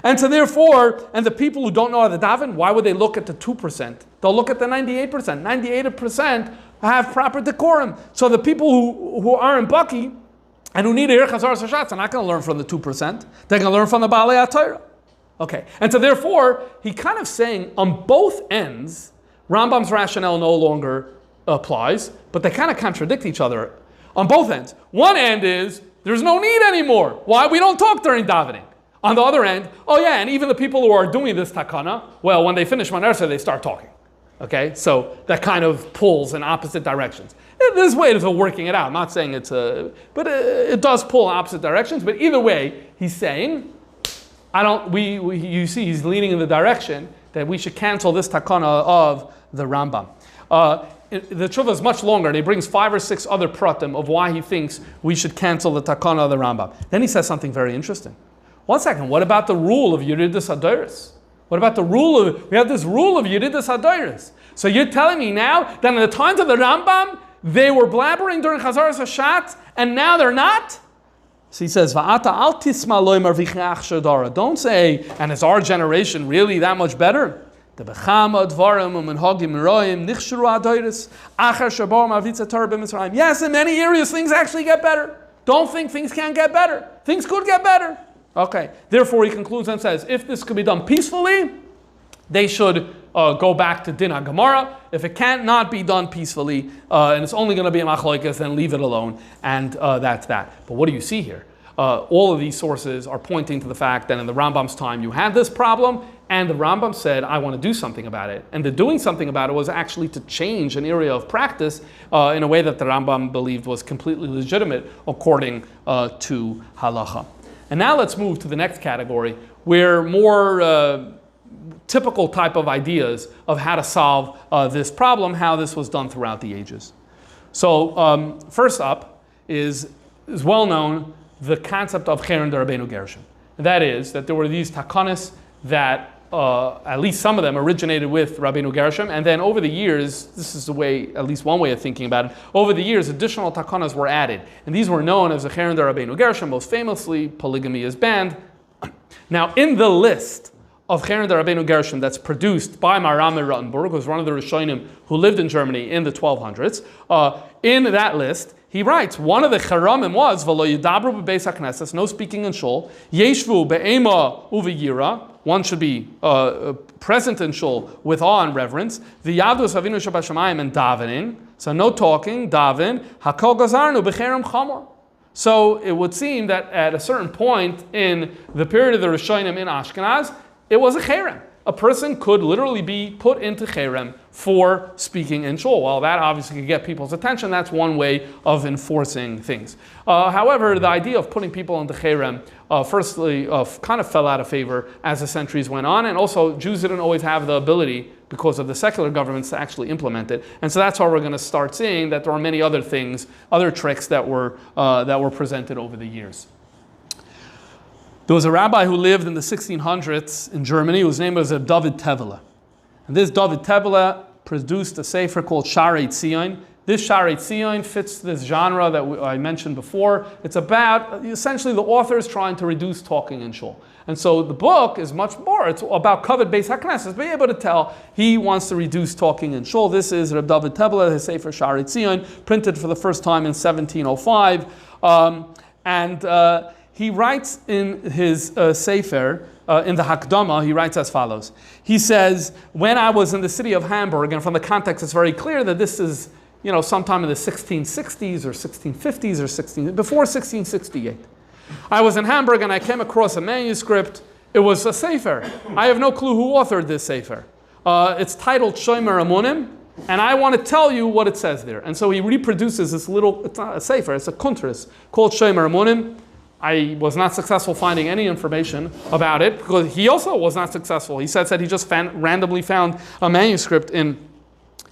Speaker 1: And so therefore, and the people who don't know how to daven, why would they look at the 2%? They'll look at the 98%. 98%
Speaker 2: have proper decorum. So the people who are in Bucky and who need to hear Chazar Sashatz are not going to learn from the 2%. They're going to learn from the Baalei HaTorah. Okay, and so therefore, he kind of saying on both ends, Rambam's rationale no longer applies, but they kind of contradict each other on both ends. One end is, there's no need anymore. Why? We don't talk during davening. On the other end, oh yeah, and even the people who are doing this takana, well, when they finish Manersa, they start talking. Okay, so that kind of pulls in opposite directions. There's ways of working it out. I'm not saying it's but it does pull in opposite directions. But either way, he's saying, you see, he's leaning in the direction that we should cancel this takana of the Rambam. The tshuva is much longer, and he brings 5 or 6 other pratim of why he thinks we should cancel the takana of the Rambam. Then he says something very interesting. One second, what about the rule of Yeridus Hadoros? What about the we have this rule of Yeridus Hadoros. So you're telling me now that in the times of the Rambam, they were blabbering during Chazar Sashat, and now they're not? So he says, don't say, and is our generation really that much better? Yes, in many areas things actually get better. Don't think things can't get better. Things could get better. Okay, therefore he concludes and says, if this could be done peacefully, they should go back to Din HaGemara. If it can't not be done peacefully, and it's only going to be a machlokes, then leave it alone, and that's that. But what do you see here? All of these sources are pointing to the fact that in the Rambam's time you had this problem, and the Rambam said, I want to do something about it. And the doing something about it was actually to change an area of practice in a way that the Rambam believed was completely legitimate according to halacha. And now let's move to the next category, where more typical type of ideas of how to solve this problem, how this was done throughout the ages. So first up is well known the concept of Cherem D'Rabbeinu Gershom. That is, that there were these takanas that at least some of them originated with Rabbeinu Gershom, and then over the years, this is the way, at least one way of thinking about it, over the years additional takanas were added. And these were known as the Cherem D'Rabbeinu Gershom. Most famously, polygamy is banned. Now in the list of Cherem D'Rabbeinu Gershom that's produced by Maram Rottenburg, who was one of the Rishonim who lived in Germany in the 1200s, in that list, he writes, one of the Charamim was, V'lo yidabru b'beis HaKnesses, no speaking in Shul, Yeshvu be'ema uv'yira, one should be present in Shul with awe and reverence, V'yadus Avinu Shabashamayim, and davening, so no talking, daven, Hakol gazarnu b'cherem chamor. So it would seem that at a certain point in the period of the Rishonim in Ashkenaz, it was a cherem. A person could literally be put into cherem for speaking in shul. Well, that obviously could get people's attention. That's one way of enforcing things. However, the idea of putting people into cherem, firstly, kind of fell out of favor as the centuries went on, and also Jews didn't always have the ability, because of the secular governments, to actually implement it. And so that's why we're going to start seeing that there are many other things, other tricks that were presented over the years. There was a rabbi who lived in the 1600s in Germany whose name was David Tevele. And this David Tevele produced a sefer called Sharei Tzion. This Sharei Tzion fits this genre that I mentioned before. It's about, essentially the author is trying to reduce talking in shul. And so the book is much more, it's about Kavod Beis HaKnesses. Be able to tell he wants to reduce talking in shul. This is Reb David Tevele, his sefer Sharei Tzion, printed for the first time in 1705. He writes in his Sefer, in the Hakdama, he writes as follows. He says, when I was in the city of Hamburg, and from the context it's very clear that this is, sometime in the 1660s or 1650s or before 1668. I was in Hamburg and I came across a manuscript. It was a Sefer. I have no clue who authored this Sefer. It's titled Shomer Amunim, and I want to tell you what it says there. And so he reproduces this little, it's not a Sefer, it's a kuntris called Shomer Amunim. I was not successful finding any information about it, because he also was not successful. He said that he just randomly found a manuscript in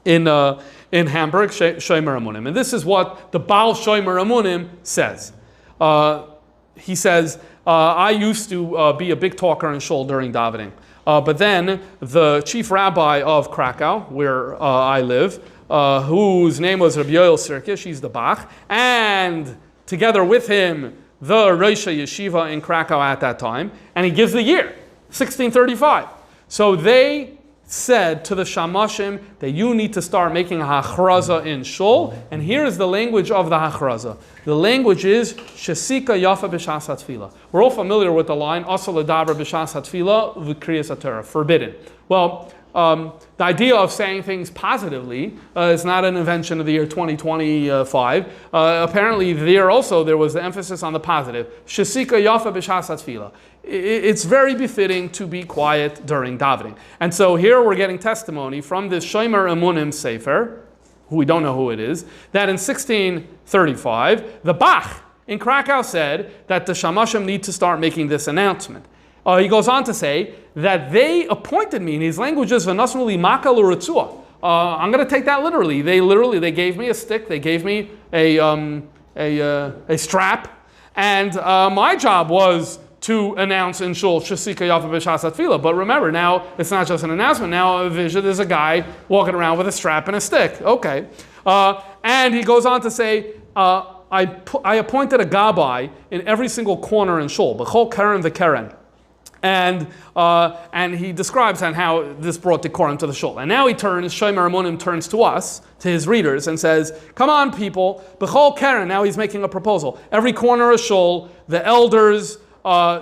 Speaker 2: Hamburg, Shomer Amunim. And this is what the Baal Shomer Amunim says. He says, I used to be a big talker in shul during davening. But then the chief rabbi of Krakow, where I live, whose name was Rabbi Yoel Sirkish, he's the Bach, and together with him, the Rosh Yeshiva in Krakow at that time, and he gives the year, 1635. So they said to the Shamashim that you need to start making a hachraza in Shul. And here is the language of the hachraza. The language is Shesika Yafa B'Shas HaTfilah. We're all familiar with the line Asal Ledabra B'Shas HaTfilah V'Kriyas HaTorah, forbidden. Well, the idea of saying things positively is not an invention of the year 2025. Apparently there was the emphasis on the positive. Shesika Yafa B'Shas HaTfilah. It's very befitting to be quiet during davening. And so here we're getting testimony from this Shomer Emunim Sefer, who we don't know who it is, that in 1635, the Bach in Krakow said that the Shamashim need to start making this announcement. He goes on to say that they appointed me, in his languages, V'nasnu li makal u'retzua. I'm going to take that literally. They gave me a stick, they gave me a strap, and my job was to announce in Shul, Shesika Yafa B'Shas HaTfilah. But remember, now it's not just an announcement. Now a vision, there's a guy walking around with a strap and a stick. Okay. And he goes on to say, I appointed a gabbai in every single corner in Shul, B'chol Keren v'Keren. And he describes how this brought decorum to the Shul. And now Shomer Emunim turns to us, to his readers, and says, come on people, B'chol Keren, now he's making a proposal. Every corner of Shul, the elders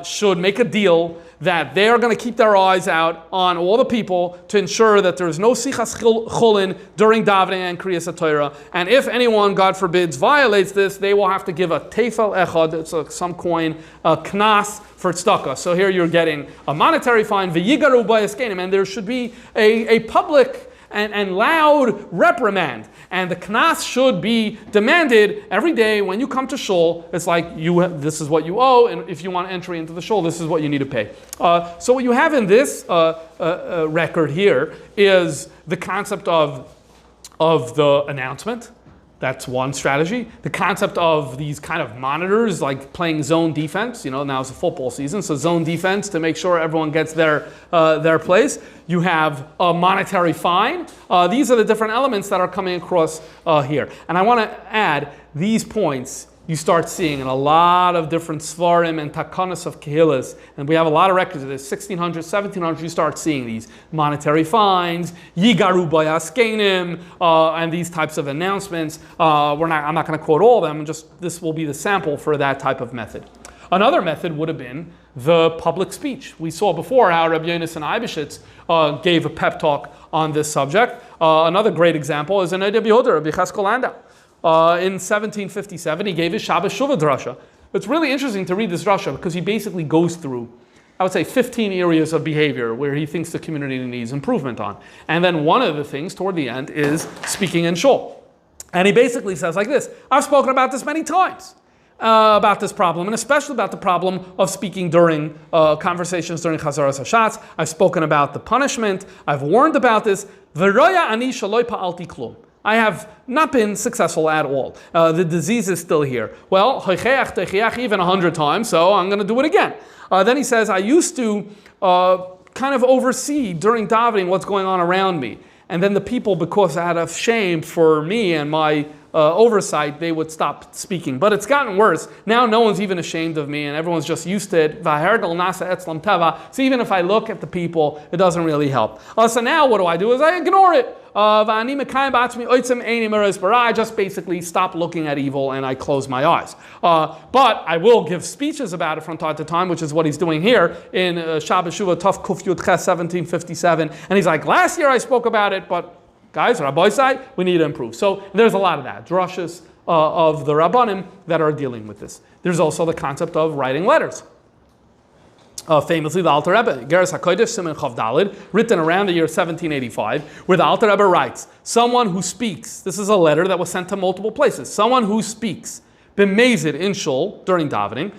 Speaker 2: should make a deal that they are going to keep their eyes out on all the people to ensure that there is no sichas chulin during davening and kriyas HaTorah. And if anyone, God forbids, violates this, they will have to give a tefel echad, it's some coin, a knas for tzedakah. So here you're getting a monetary fine, v'yigaru b'yaskenim, and there should be a public and loud reprimand. And the knas should be demanded every day when you come to Shul. It's like, this is what you owe, and if you want entry into the Shul, this is what you need to pay. So what you have in this record here is the concept of the announcement. That's one strategy. The concept of these kind of monitors, like playing zone defense. Now it's a football season, so zone defense to make sure everyone gets their place. You have a monetary fine. These are the different elements that are coming across here. And I want to add these points you start seeing in a lot of different svarim and takanas of kehillas. And we have a lot of records of this. 1600, 1700, you start seeing these monetary fines, yigaru bayaskenim, and these types of announcements. I'm not going to quote all of them. This will be the sample for that type of method. Another method would have been the public speech. We saw before how Rabbi Yonasan Eibeshitz gave a pep talk on this subject. Another great example is in Rabbi Yehuda, Rabbi Cheskel Landau. In 1757, he gave his Shabbos Shuvah drasha. It's really interesting to read this drasha because he basically goes through, I would say, 15 areas of behavior where he thinks the community needs improvement on. And then one of the things toward the end is speaking in Shul. And he basically says like this: I've spoken about this many times, about this problem, and especially about the problem of speaking during conversations during Chazaras Hashatz. I've spoken about the punishment. I've warned about this. V'roya ani shaloi pa'alti klum. I have not been successful at all. The disease is still here. Well, even 100 times, so I'm going to do it again. Then he says, I used to kind of oversee during davening what's going on around me. And then the people, because out of shame for me and my oversight, they would stop speaking. But it's gotten worse. Now no one's even ashamed of me and everyone's just used to it. So even if I look at the people, it doesn't really help. So now what do? I ignore it. I just basically stop looking at evil and I close my eyes. But I will give speeches about it from time to time, which is what he's doing here in Shabbos Shuvah Tov Kuf Yud Ches 1757. And he's like, last year I spoke about it, but guys, Rabbi Sai, we need to improve. So there's a lot of that. Drushes of the Rabbanim that are dealing with this. There's also the concept of writing letters. Famously, the Alter Rebbe, Geras HaKodesh Siman Chav Daled, written around the year 1785, where the Alter Rebbe writes, someone who speaks, this is a letter that was sent to multiple places, someone who speaks, b'mezid in Shul, during davening,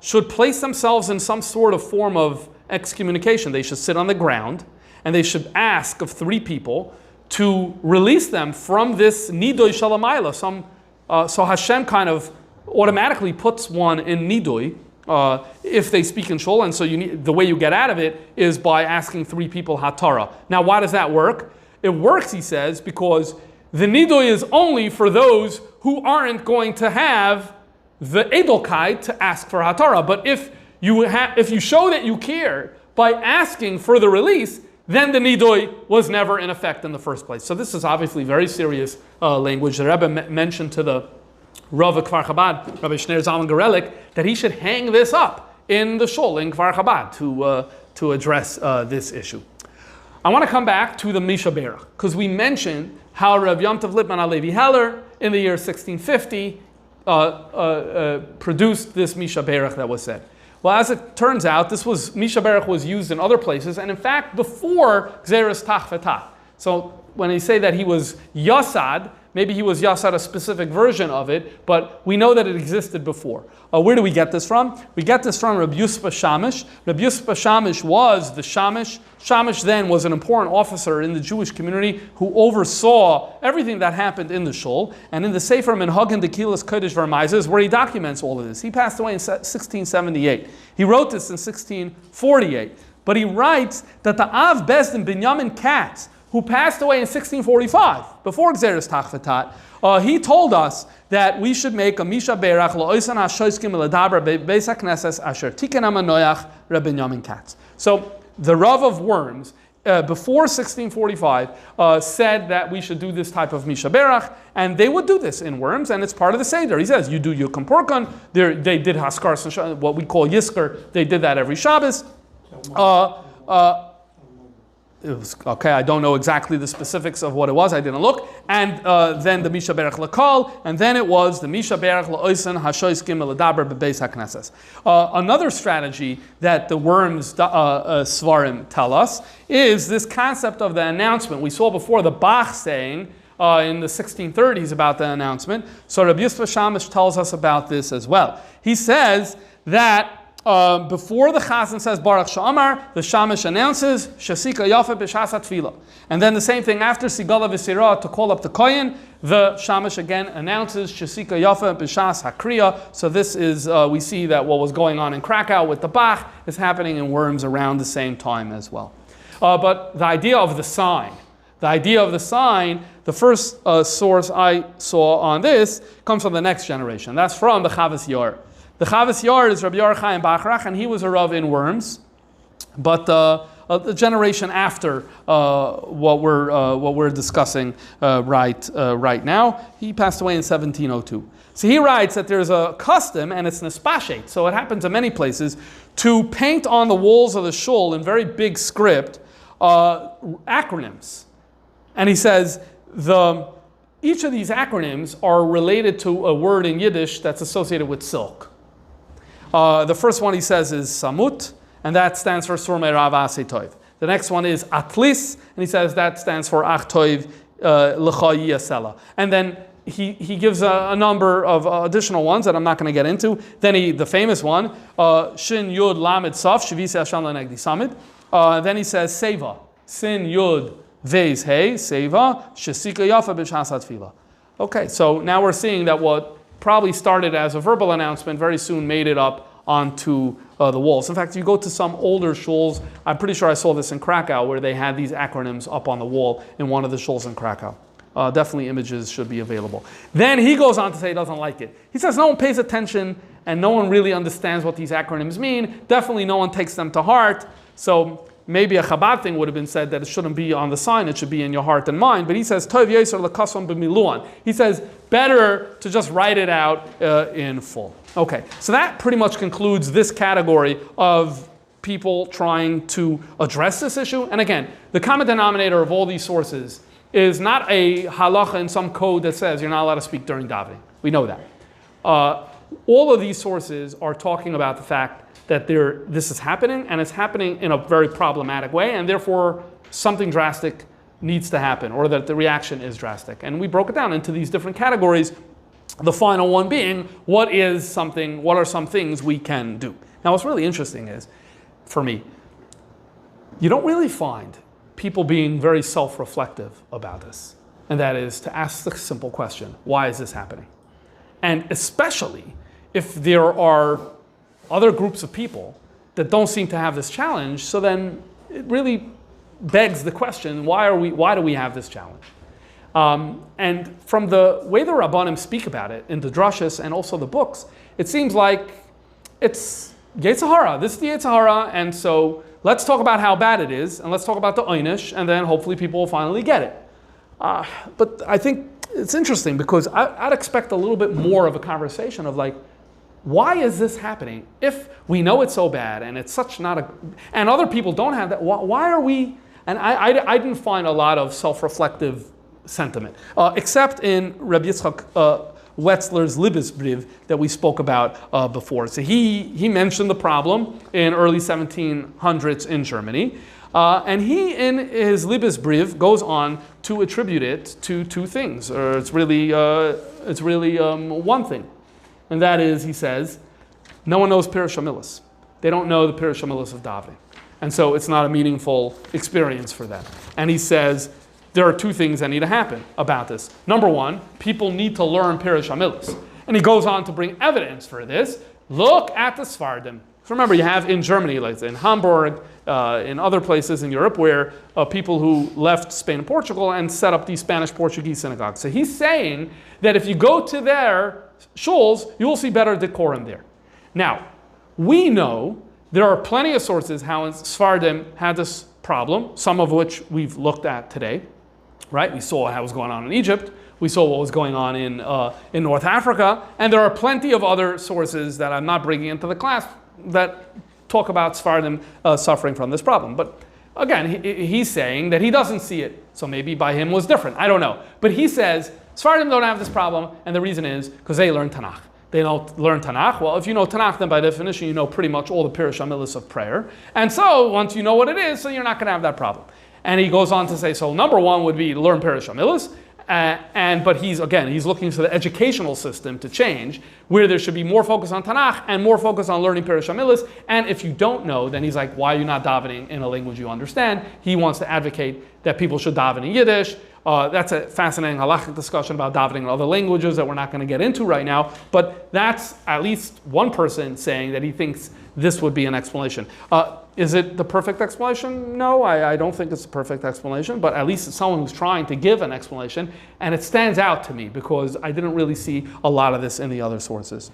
Speaker 2: should place themselves in some sort of form of excommunication. They should sit on the ground, and they should ask of 3 people to release them from this Nidoy Shalamayla. So Hashem kind of automatically puts one in Nidoy, if they speak in Shul, and so the way you get out of it is by asking 3 people Hatara. Now, why does that work? It works, he says, because the Nidoy is only for those who aren't going to have the Edelkai to ask for Hatara. But if you show that you care by asking for the release, then the nidui was never in effect in the first place. So this is obviously very serious language. The Rebbe mentioned to the Rav of Kfar Chabad, Rabbi Shneir Zalman Gerelik, that he should hang this up in the shul in Kfar Chabad to address this issue. I want to come back to the Misha Berach, because we mentioned how Rav Yom Tov Lipman HaLevi Heller in the year 1650 produced this Misha Berach that was said. Well, as it turns out, Misha Berach was used in other places, and in fact, before Gzeres Tach V'Tach. So when they say that he was Yasad, maybe he was Yasad a specific version of it, but we know that it existed before. Where do we get this from? We get this from Rabbi Yuspa Shamish. Rabbi Yuspa Shamish was the Shamish. Shamish then was an important officer in the Jewish community who oversaw everything that happened in the shul. And in the Sefer Minhagin Dekilas Kodesh Vermaises, where he documents all of this. He passed away in 1678. He wrote this in 1648. But he writes that the Av Bezdin Binyamin Katz, who passed away in 1645, before Gzeres Tach V'Tat, he told us that we should make a Misha Berach Lo'osan HaShoiskim L'Daber Beis HaKnesses Asher Tiken HaManoach Reb Binyamin Katz. So the Rav of Worms, before 1645, said that we should do this type of Misha Berach, and they would do this in Worms, and it's part of the Seder. He says, you do Yukum Purkan, they did Haskar, what we call Yisker, they did that every Shabbos. It was, okay, I don't know exactly the specifics of what it was, I didn't look. And then the Misha Berach L'Kol, and then it was the Misha Berach L'Oisen HaShoiskim L'Daber B'Beis HaKnesses. Another strategy that the Worms Svarim tell us is this concept of the announcement. We saw before the Bach saying in the 1630s about the announcement. So Rabbi Yisrael Shamish tells us about this as well. He says that before the Chazan says Baruch Sha'amar, the Shamish announces Shasika Yafa B'Shas HaTfilah. And then the same thing after Sigala V'Sirah to call up the Kohen, the Shamish again announces Shasika Yafa B'Shas HaKriya. So this is, we see that what was going on in Krakow with the Bach is happening in Worms around the same time as well. But the idea of the sign, the first source I saw on this comes from the next generation. That's from the Chavas Yor. The Chavas Yard is Rabbi Yor Chaim Bachrach, and he was a Rav in Worms. But the generation after what we're discussing right now, he passed away in 1702. So he writes that there's a custom, and it's nespashet, so it happens in many places, to paint on the walls of the shul in very big script acronyms. And he says each of these acronyms are related to a word in Yiddish that's associated with silk. The first one he says is Samut, and that stands for Surmei Rav Asei Toiv. The next one is Atlis, and he says that stands for Ach Toiv L'cha Yasela. And then he gives a number of additional ones that I'm not going to get into. Then the famous one, Shin Yud Lamed Saf Shivisi Hashem Lenegdi Samid. Then he says Seva, Sin Yud Veis Hey Seva Shesika Yafa B'Shas HaTfilah. Okay, so now we're seeing that what probably started as a verbal announcement very soon made it up onto the walls. In fact, you go to some older shuls, I'm pretty sure I saw this in Krakow, where they had these acronyms up on the wall in one of the shuls in Krakow. Definitely images should be available. Then he goes on to say he doesn't like it. He says no one pays attention and no one really understands what these acronyms mean. Definitely no one takes them to heart. So maybe a Chabad thing would have been said that it shouldn't be on the sign, it should be in your heart and mind. But he says, Tov Yisr L'Kasam B'Miluan. He says, better to just write it out in full. Okay, so that pretty much concludes this category of people trying to address this issue. And again, the common denominator of all these sources is not a halacha in some code that says you're not allowed to speak during davening. We know that. All of these sources are talking about the fact that this is happening, and it's happening in a very problematic way, and therefore something drastic needs to happen, or that the reaction is drastic. And we broke it down into these different categories, the final one being, what are some things we can do? Now what's really interesting is, for me, you don't really find people being very self-reflective about this. And that is to ask the simple question, why is this happening? And especially if there are other groups of people that don't seem to have this challenge, so then it really begs the question, why do we have this challenge? And from the way the Rabbanim speak about it in the drashas and also the books, it seems like it's Yetzer Hara. This is the Yetzer Hara, and so let's talk about how bad it is, and let's talk about the einish, and then hopefully people will finally get it. But I think it's interesting because I'd expect a little bit more of a conversation of like, why is this happening? If we know it's so bad and it's such not a, and other people don't have that, why are we, and I didn't find a lot of self-reflective sentiment, except in Rabbi Yitzchak Wetzler's Liebesbrief that we spoke about before. So he mentioned the problem in early 1700s in Germany, and he in his Liebesbrief goes on to attribute it to two things, or it's really one thing. And that is, he says, no one knows Pirush HaMilos. They don't know the Pirush HaMilos of davening. And so it's not a meaningful experience for them. And he says, there are two things that need to happen about this. Number one, people need to learn Pirush HaMilos. And he goes on to bring evidence for this. Look at the Sfardim. So remember, you have in Germany, like in Hamburg, in other places in Europe, where people who left Spain and Portugal and set up these Spanish-Portuguese synagogues. So he's saying that if you go to their shuls, you will see better decorum there. Now, we know there are plenty of sources how Sfardim had this problem, some of which we've looked at today, right? We saw how it was going on in Egypt. We saw what was going on in North Africa. And there are plenty of other sources that I'm not bringing into the class that talk about Sfardim suffering from this problem. But again, he's saying that he doesn't see it. So maybe by him was different. I don't know. But he says, Sfardim don't have this problem, and the reason is because they learn Tanakh. They don't learn Tanakh. Well, if you know Tanakh, then by definition, you know pretty much all the Pirush HaMilos of prayer. And so, once you know what it is, so you're not going to have that problem. And he goes on to say, so number one would be to learn Pirush HaMilos, but he's looking for the educational system to change, where there should be more focus on Tanakh and more focus on learning Pirush HaMilos. And if you don't know, then he's like, why are you not davening in a language you understand? He wants to advocate that people should daven in Yiddish. That's a fascinating halachic discussion about davening in other languages that we're not going to get into right now. But that's at least one person saying that he thinks this would be an explanation. Is it the perfect explanation? No, I don't think it's the perfect explanation, but at least it's someone who's trying to give an explanation, and it stands out to me because I didn't really see a lot of this in the other sources.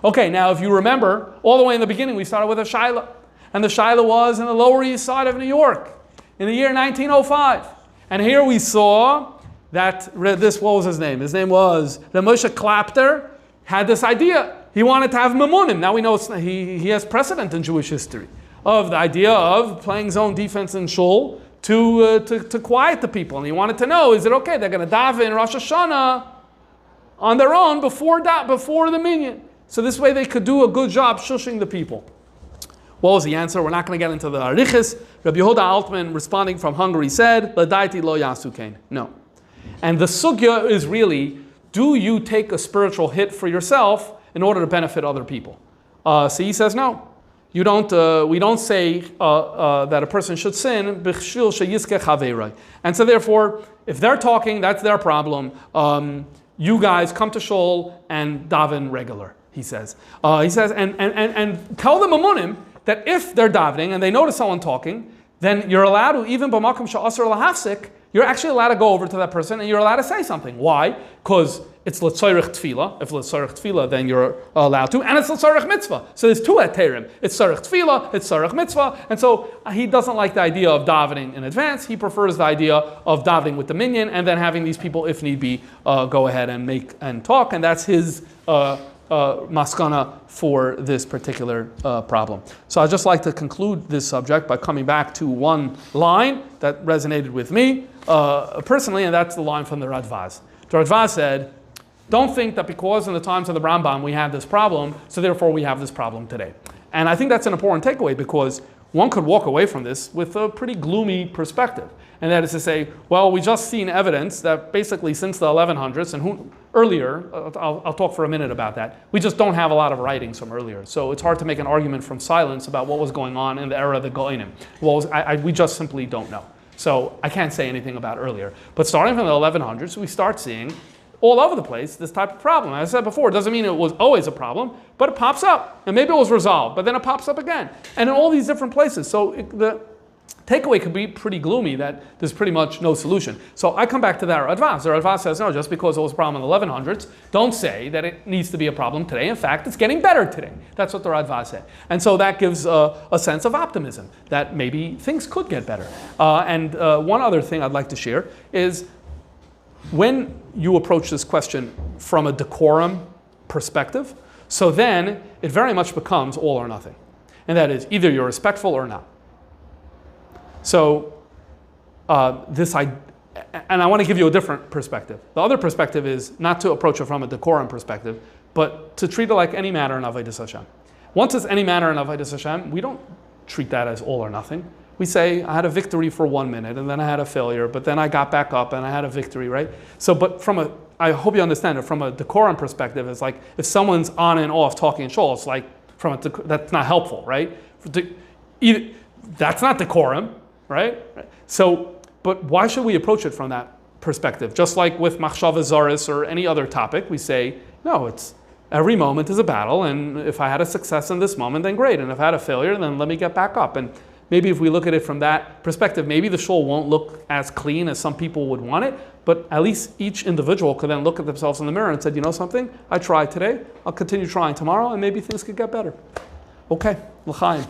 Speaker 2: Okay, now if you remember, all the way in the beginning we started with a Shaila, and the Shaila was in the Lower East Side of New York in the year 1905. And here we saw that what was his name? His name was Moshe Klapter, had this idea. He wanted to have Mamunim. Now we know he has precedent in Jewish history of the idea of playing zone defense in Shul to quiet the people. And he wanted to know, is it okay? They're going to daven in Rosh Hashanah on their own before the minyan. So this way they could do a good job shushing the people. What was the answer? We're not going to get into the arichis. Rabbi Yehuda Altman, responding from Hungary, said, "L'daiti lo yasu kain." No. And the sugya is really, do you take a spiritual hit for yourself in order to benefit other people? So he says, no. You don't. We don't say that a person should sin. B'chshil sheyiskeh chaveiroi. And so therefore, if they're talking, that's their problem. You guys come to shul and daven regular. He says, and tell the mamunim that if they're davening and they notice someone talking, then you're allowed to, even b'makom she'asar lahafsik, you're actually allowed to go over to that person and you're allowed to say something. Why? Because it's l'tzorech tefillah. If l'tzorech tefillah, then you're allowed to. And it's l'tzorech mitzvah. So there's two heterim. It's tzorech tefillah, it's tzorech mitzvah. And so he doesn't like the idea of davening in advance. He prefers the idea of davening with the minyan and then having these people, if need be, go ahead and make and talk. And that's his maskana for this particular problem. So I'd just like to conclude this subject by coming back to one line that resonated with me personally, and that's the line from the Radvaz. The Radvaz said, don't think that because in the times of the Rambam we had this problem, so therefore we have this problem today. And I think that's an important takeaway because one could walk away from this with a pretty gloomy perspective. And that is to say, well, we just seen evidence that basically since the 1100s, and earlier, I'll talk for a minute about that, we just don't have a lot of writings from earlier. So it's hard to make an argument from silence about what was going on in the era of the Goinim. We just simply don't know. So I can't say anything about earlier. But starting from the 1100s, we start seeing all over the place this type of problem. As I said before, it doesn't mean it was always a problem, but it pops up. And maybe it was resolved, but then it pops up again. And in all these different places. So takeaway could be pretty gloomy that there's pretty much no solution. So I come back to that Radvaz. The Radvaz says, no, just because it was a problem in the 1100s, don't say that it needs to be a problem today. In fact, it's getting better today. That's what the Radvaz said. And so that gives a sense of optimism that maybe things could get better. And one other thing I'd like to share is when you approach this question from a decorum perspective, so then it very much becomes all or nothing. And that is either you're respectful or not. So and I want to give you a different perspective. The other perspective is not to approach it from a decorum perspective, but to treat it like any matter in Avodas Hashem. Once it's any matter in Avodas Hashem, we don't treat that as all or nothing. We say, I had a victory for 1 minute, and then I had a failure, but then I got back up and I had a victory, right? So, but I hope you understand it, from a decorum perspective, it's like if someone's on and off talking shul, it's like, that's not helpful, right? That's not decorum. Right? So, but why should we approach it from that perspective? Just like with Machshava Zaris or any other topic, we say, no, it's every moment is a battle, and if I had a success in this moment, then great. And if I had a failure, then let me get back up. And maybe if we look at it from that perspective, maybe the shul won't look as clean as some people would want it, but at least each individual could then look at themselves in the mirror and say, you know something? I tried today, I'll continue trying tomorrow, and maybe things could get better. Okay, l'chaim.